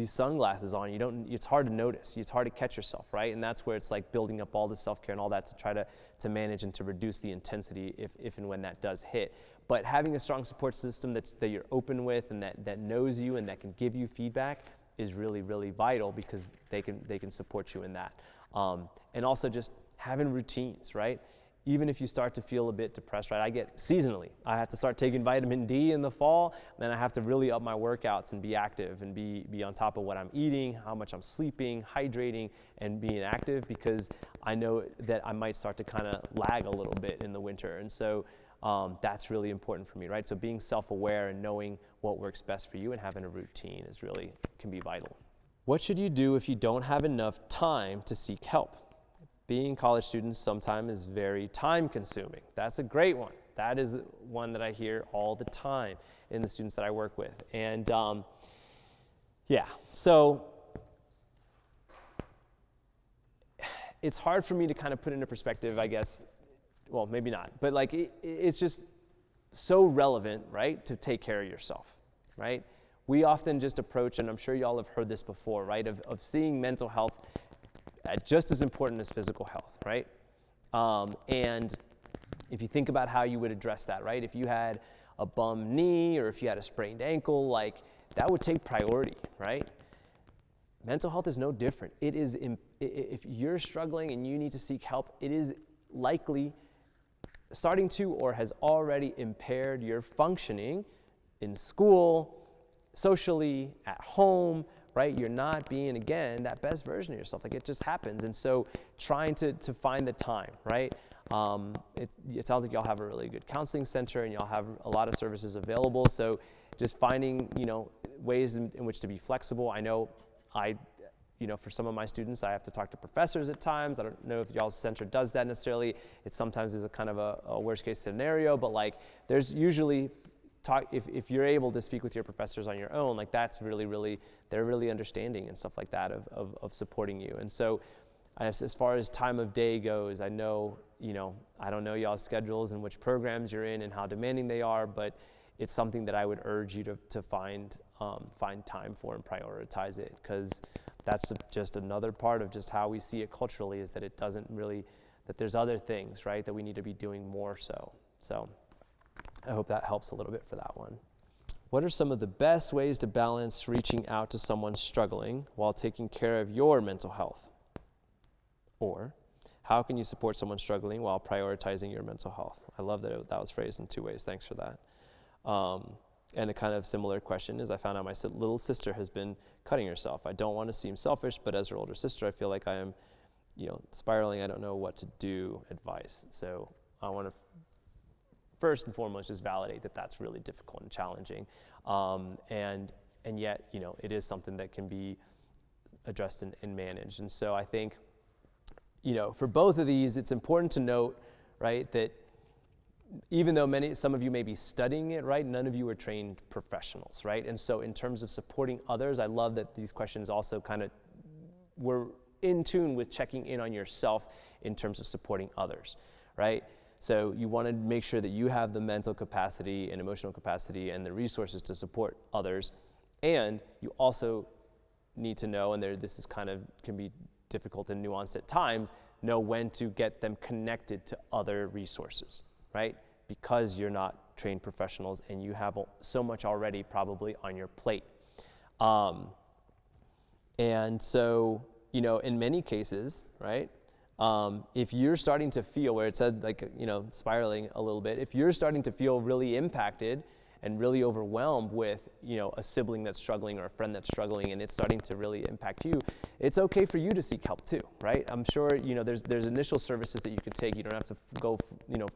S1: sunglasses on. It's hard to notice. It's hard to catch yourself, right? And that's where it's like building up all the self-care and all that to try to manage and to reduce the intensity if and when that does hit. But having a strong support system that you're open with and that knows you and that can give you feedback is really, really vital, because they can support you in that. And also just having routines, right? Even if you start to feel a bit depressed, right? I get seasonally. I have to start taking vitamin D in the fall, then I have to really up my workouts and be active and be on top of what I'm eating, how much I'm sleeping, hydrating, and being active, because I know that I might start to kind of lag a little bit in the winter. And so that's really important for me, right? So being self-aware and knowing what works best for you and having a routine can be vital. What should you do if you don't have enough time to seek help? Being college students sometimes is very time consuming. That's a great one. That is one that I hear all the time in the students that I work with. And so it's hard for me to kind of put into perspective, I guess. Well, maybe not, but like it's just so relevant, right, to take care of yourself, right? We often just approach, and I'm sure y'all have heard this before, right, of seeing mental health just as important as physical health, right? And if you think about how you would address that, right? If you had a bum knee or if you had a sprained ankle, like that would take priority, right? Mental health is no different. It is, if you're struggling and you need to seek help, it is likely starting to or has already impaired your functioning in school, socially, at home, right? You're not being, again, that best version of yourself. Like, it just happens. And so trying to find the time, right? It sounds like y'all have a really good counseling center and y'all have a lot of services available. So just finding, ways in which to be flexible. I know for some of my students, I have to talk to professors at times. I don't know if y'all's center does that necessarily. It sometimes is a kind of a worst case scenario, but like there's usually if you're able to speak with your professors on your own, like that's really, they're really understanding and stuff like that of supporting you. And so as far as time of day goes, I know, I don't know y'all's schedules and which programs you're in and how demanding they are, but it's something that I would urge you to find time for and prioritize it, because that's just another part of just how we see it culturally, is that it doesn't really, that there's other things, right, that we need to be doing more so. So I hope that helps a little bit for that one. What are some of the best ways to balance reaching out to someone struggling while taking care of your mental health? Or how can you support someone struggling while prioritizing your mental health? I love that that was phrased in 2 ways. Thanks for that. And a kind of similar question is, I found out my little sister has been cutting herself. I don't want to seem selfish, but as her older sister, I feel like I am, spiraling. I don't know what to do, advice. So I want to first and foremost just validate that that's really difficult and challenging. And yet, it is something that can be addressed and managed. And so I think, for both of these, it's important to note, right, that even though some of you may be studying it, right, none of you are trained professionals, right? And so in terms of supporting others, I love that these questions also kind of were in tune with checking in on yourself in terms of supporting others, right? So you want to make sure that you have the mental capacity and emotional capacity and the resources to support others. And you also need to know, and this is kind of can be difficult and nuanced at times, know when to get them connected to other resources, right? Because you're not trained professionals and you have so much already probably on your plate. And so, in many cases, right, if you're starting to feel, where it said like, spiraling a little bit, if you're starting to feel really impacted and really overwhelmed with, a sibling that's struggling or a friend that's struggling and it's starting to really impact you, it's okay for you to seek help too, right? I'm sure, there's initial services that you could take. You don't have to go,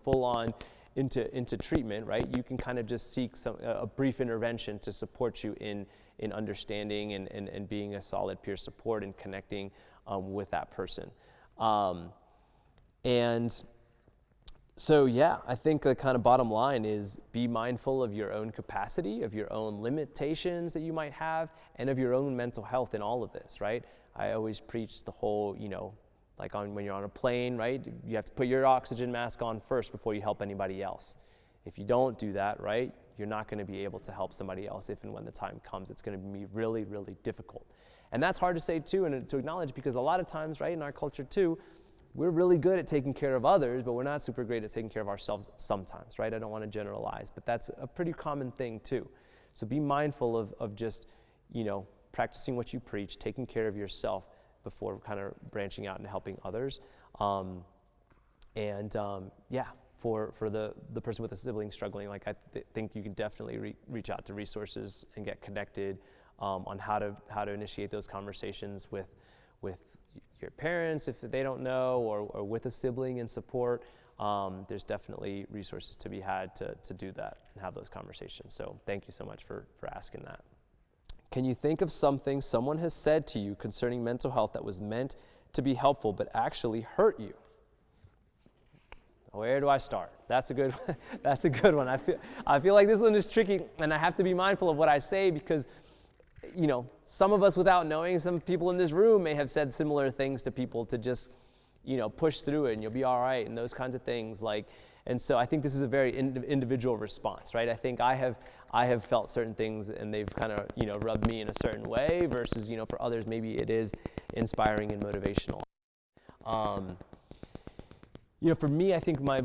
S1: full on into treatment, right? You can kind of just seek a brief intervention to support you in understanding and being a solid peer support and connecting with that person. And so, yeah, I think the kind of bottom line is be mindful of your own capacity, of your own limitations that you might have, and of your own mental health in all of this, right? I always preach the whole, like when you're on a plane, right? You have to put your oxygen mask on first before you help anybody else. If you don't do that, right, you're not going to be able to help somebody else if and when the time comes. It's going to be really, really difficult. And that's hard to say too and to acknowledge, because a lot of times, right, in our culture too, we're really good at taking care of others, but we're not super great at taking care of ourselves sometimes, right? I don't want to generalize, but that's a pretty common thing too. So be mindful of just, practicing what you preach, taking care of yourself before kind of branching out and helping others. For the person with a sibling struggling, like I think you can definitely reach out to resources and get connected on how to initiate those conversations with your parents if they don't know, or with a sibling and support. There's definitely resources to be had to do that and have those conversations. So thank you so much for asking that. Can you think of something someone has said to you concerning mental health that was meant to be helpful but actually hurt you? Where do I start? That's a good one. I feel like this one is tricky, and I have to be mindful of what I say, because some of us, without knowing, some people in this room may have said similar things to people to just, push through it and you'll be all right and those kinds of things. And so I think this is a very individual response, right? I think I have felt certain things and they've kind of, rubbed me in a certain way versus, for others, maybe it is inspiring and motivational. For me, I think my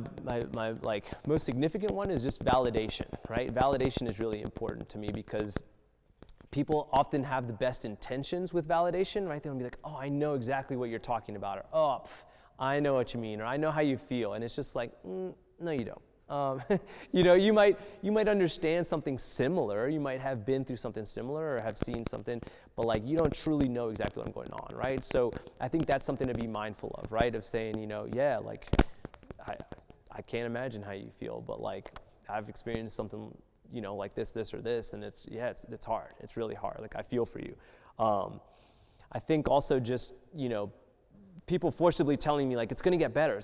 S1: most significant one is just validation, right? Validation is really important to me because people often have the best intentions with validation, right? They'll be like, oh, I know exactly what you're talking about, or oh, I know what you mean, or I know how you feel. And it's just like, no, you don't. You know, you might understand something similar. You might have been through something similar or have seen something, but like you don't truly know exactly what's going on, right? So I think that's something to be mindful of, right? Of saying, you know, yeah, like I can't imagine how you feel, but like I've experienced something, you know, like this, or this, and it's hard. It's really hard. Like I feel for you. I think also just, you know, people forcibly telling me like it's gonna get better,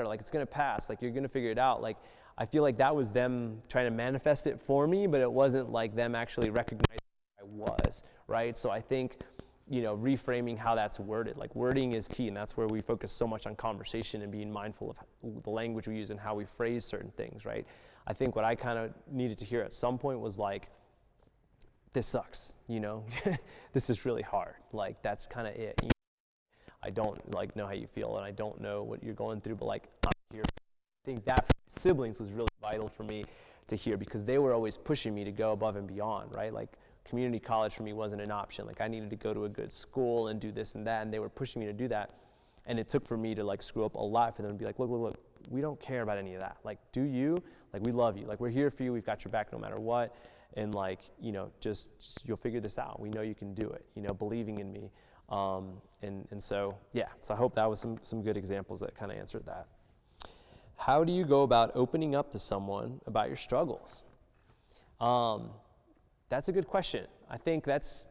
S1: like it's gonna pass, like you're gonna figure it out. Like I feel like that was them trying to manifest it for me, but it wasn't like them actually recognizing I was, right? So I think, you know, reframing how that's worded, like wording is key, and that's where we focus so much on conversation and being mindful of the language we use and how we phrase certain things, right? I think what I kind of needed to hear at some point was like, this sucks, you know, this is really hard. Like that's kind of it. You know, I don't like know how you feel, and I don't know what you're going through, but like I'm here. I think that for my siblings was really vital for me to hear, because they were always pushing me to go above and beyond, right? Like community college for me wasn't an option. Like I needed to go to a good school and do this and that, and they were pushing me to do that. And it took for me to like screw up a lot for them to be like, look, we don't care about any of that. Like, do you? Like, we love you. Like, we're here for you. We've got your back no matter what. And like, you know, just you'll figure this out. We know you can do it, you know, believing in me. And so, yeah, so I hope that was some good examples that kind of answered that. How do you go about opening up to someone about your struggles? That's a good question. I think that's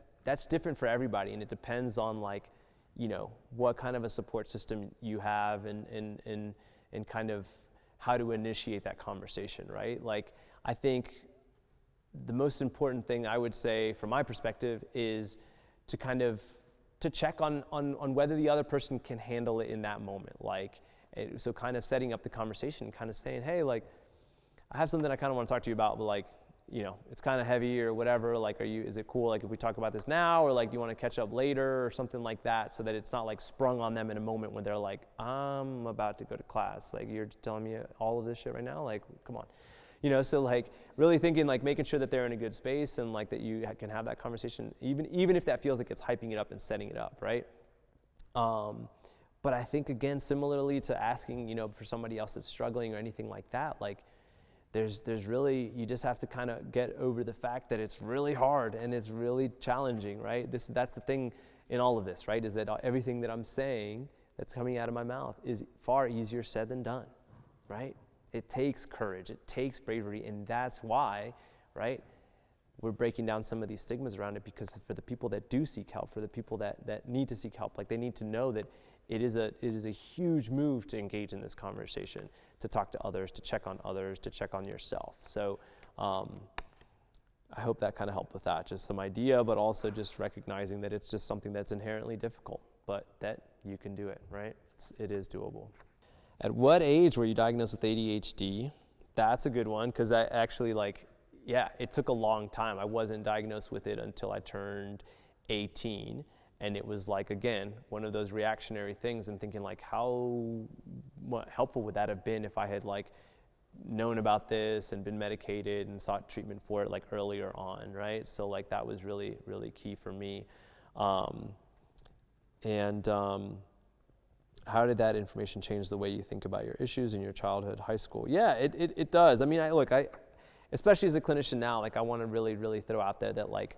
S1: different for everybody, and it depends on like, you know, what kind of a support system you have and kind of how to initiate that conversation, right? Like, I think the most important thing I would say from my perspective is to kind of to check on whether the other person can handle it in that moment. Like, so kind of setting up the conversation, kind of saying, hey, like, I have something I kind of want to talk to you about, but like, you know, it's kind of heavy or whatever. Like, is it cool, like, if we talk about this now, or like, do you want to catch up later or something like that, so that it's not like sprung on them in a moment when they're like, I'm about to go to class. Like, you're telling me all of this shit right now? Like, come on. You know, so like really thinking, like making sure that they're in a good space and like that you can have that conversation, even if that feels like it's hyping it up and setting it up, right? But I think, again, similarly to asking, you know, for somebody else that's struggling or anything like that, like there's really, you just have to kind of get over the fact that it's really hard and it's really challenging, right? That's the thing in all of this, right? Is that everything that I'm saying that's coming out of my mouth is far easier said than done, right? It takes courage, it takes bravery, and that's why, right, we're breaking down some of these stigmas around it, because for the people that do seek help, for the people that need to seek help, like they need to know that it is a huge move to engage in this conversation, to talk to others, to check on yourself. So I hope that kind of helped with that, just some idea, but also just recognizing that it's just something that's inherently difficult, but that you can do it, right? It is doable. At what age were you diagnosed with ADHD? That's a good one, because I actually it took a long time. I wasn't diagnosed with it until I turned 18. And it was like, again, one of those reactionary things, and thinking like, what helpful would that have been if I had like known about this and been medicated and sought treatment for it like earlier on, right? So like that was really, really key for me. How did that information change the way you think about your issues in your childhood, high school? Yeah, it does. I mean, I especially as a clinician now, like I want to really, really throw out there that like,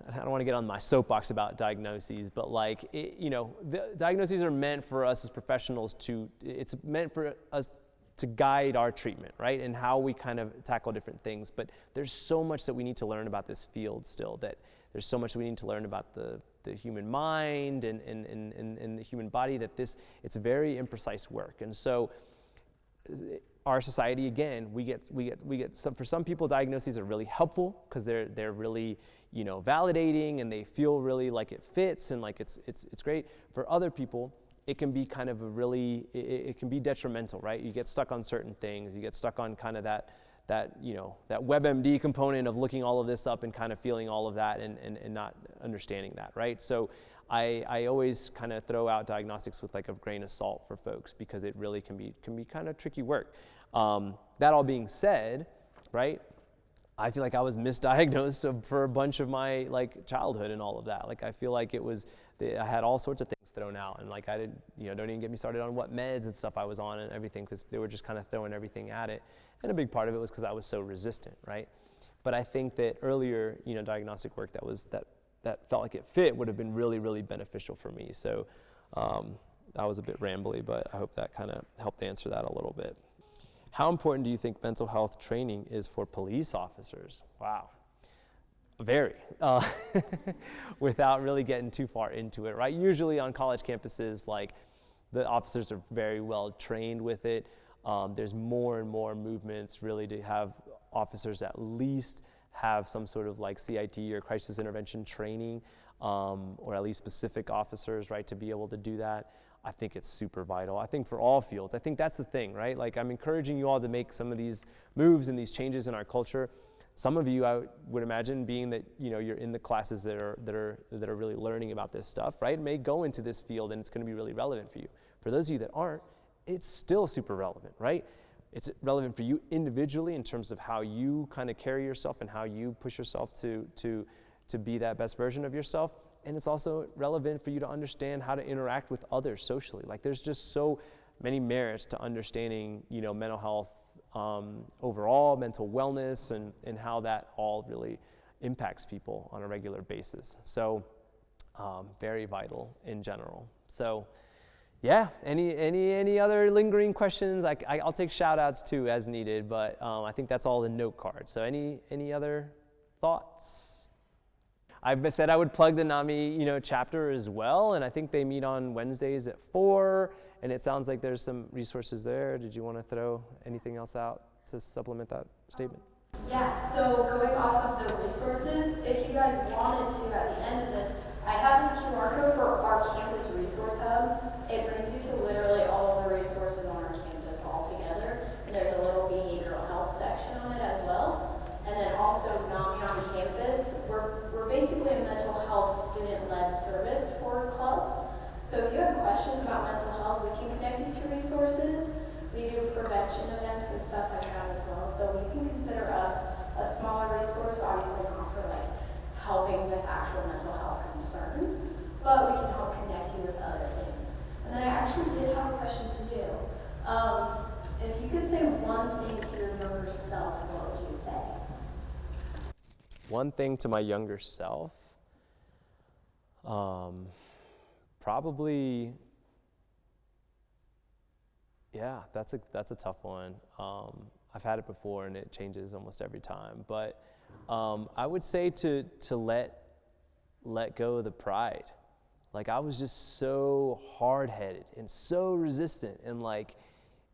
S1: I don't want to get on my soapbox about diagnoses, but like, the diagnoses are meant for us as professionals it's meant for us to guide our treatment, right? And how we kind of tackle different things. But there's so much that we need to learn about this field still, that there's so much that we need to learn about the human mind and the human body, that it's very imprecise work. And so our society, again, we get some, for some people, diagnoses are really helpful because they're really, validating, and they feel really like it fits and like it's great. For other people, it can be kind of it can be detrimental, right? You get stuck on certain things. You get stuck on kind of that WebMD component of looking all of this up and kind of feeling all of that and not understanding that, right? So I always kind of throw out diagnostics with like a grain of salt for folks, because it really can be kind of tricky work. That all being said, right, I feel like I was misdiagnosed for a bunch of my like childhood and all of that. Like I feel like I had all sorts of things thrown out, and like I didn't, don't even get me started on what meds and stuff I was on and everything, because they were just kind of throwing everything at it. And a big part of it was because I was so resistant, right? But I think that earlier, diagnostic work that felt like it fit would have been really, really beneficial for me. So I was a bit rambly, but I hope that kind of helped answer that a little bit. How important do you think mental health training is for police officers? Wow, very, without really getting too far into it, right? Usually on college campuses, like the officers are very well trained with it. There's more and more movements really to have officers at least have some sort of like CIT or crisis intervention training, or at least specific officers, right, to be able to do that. I think it's super vital. I think for all fields, I think that's the thing, right? Like I'm encouraging you all to make some of these moves and these changes in our culture. Some of you, I would imagine, being that you're in the classes that are really learning about this stuff, right, may go into this field and it's going to be really relevant for you. For those of you that aren't, it's still super relevant, right? It's relevant for you individually in terms of how you kind of carry yourself and how you push yourself to be that best version of yourself. And it's also relevant for you to understand how to interact with others socially. Like there's just so many merits to understanding, mental health overall, mental wellness, and how that all really impacts people on a regular basis. So very vital in general. So yeah, any other lingering questions? I'll take shout outs too as needed, but I think that's all the note card. So any other thoughts? I've said I would plug the NAMI, chapter as well, and I think they meet on Wednesdays at 4, and it sounds like there's some resources there. Did you want to throw anything else out to supplement that statement?
S4: Yeah, so going off of the resources, if you guys wanted to, at the end of this, I have this QR code for our campus resource hub. It brings you to literally all of the resources on our campus all together, and there's a little behavioral health section on it as well. And then also NAMI on campus, we're basically a mental health student-led service for clubs. So if you have questions about mental health, we can connect you to resources. We do prevention events and stuff like that as well. So you can consider us a smaller resource, obviously not for like helping with actual mental health concerns, but we can help connect you with other things. And then I actually did have a question for you. If you could say one thing to your younger self, what would you say?
S1: One thing to my younger self, probably, yeah, that's a tough one. I've had it before and it changes almost every time, but I would say to let go of the pride. Like I was just so hard-headed and so resistant and like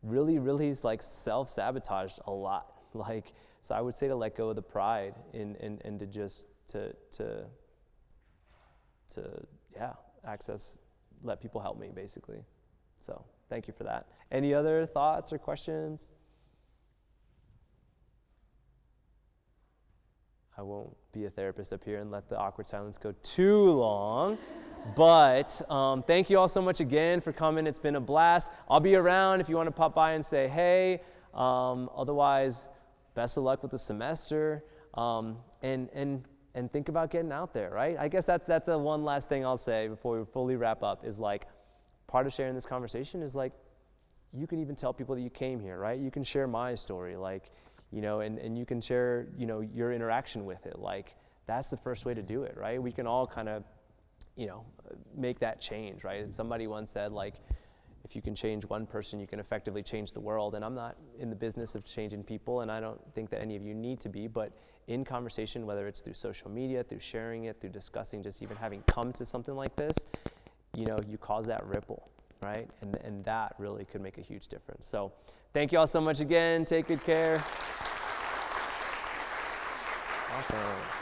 S1: really like self-sabotaged a lot. Like, so I would say to let go of the pride and to just to access, let people help me basically. So thank you for that. Any other thoughts or questions? I won't be a therapist up here and let the awkward silence go too long. But thank you all so much again for coming. It's been a blast. I'll be around if you want to pop by and say hey. Otherwise, best of luck with the semester, and think about getting out there, right? I guess that's the one last thing I'll say before we fully wrap up is like, part of sharing this conversation is like, you can even tell people that you came here, right? You can share my story, like, and you can share, your interaction with it. Like, that's the first way to do it, right? We can all kind of, make that change, right? And somebody once said, like, if you can change one person, you can effectively change the world. And I'm not in the business of changing people, and I don't think that any of you need to be, but in conversation, whether it's through social media, through sharing it, through discussing, just even having come to something like this, you cause that ripple, right? And that really could make a huge difference. So thank you all so much again. Take good care. Awesome.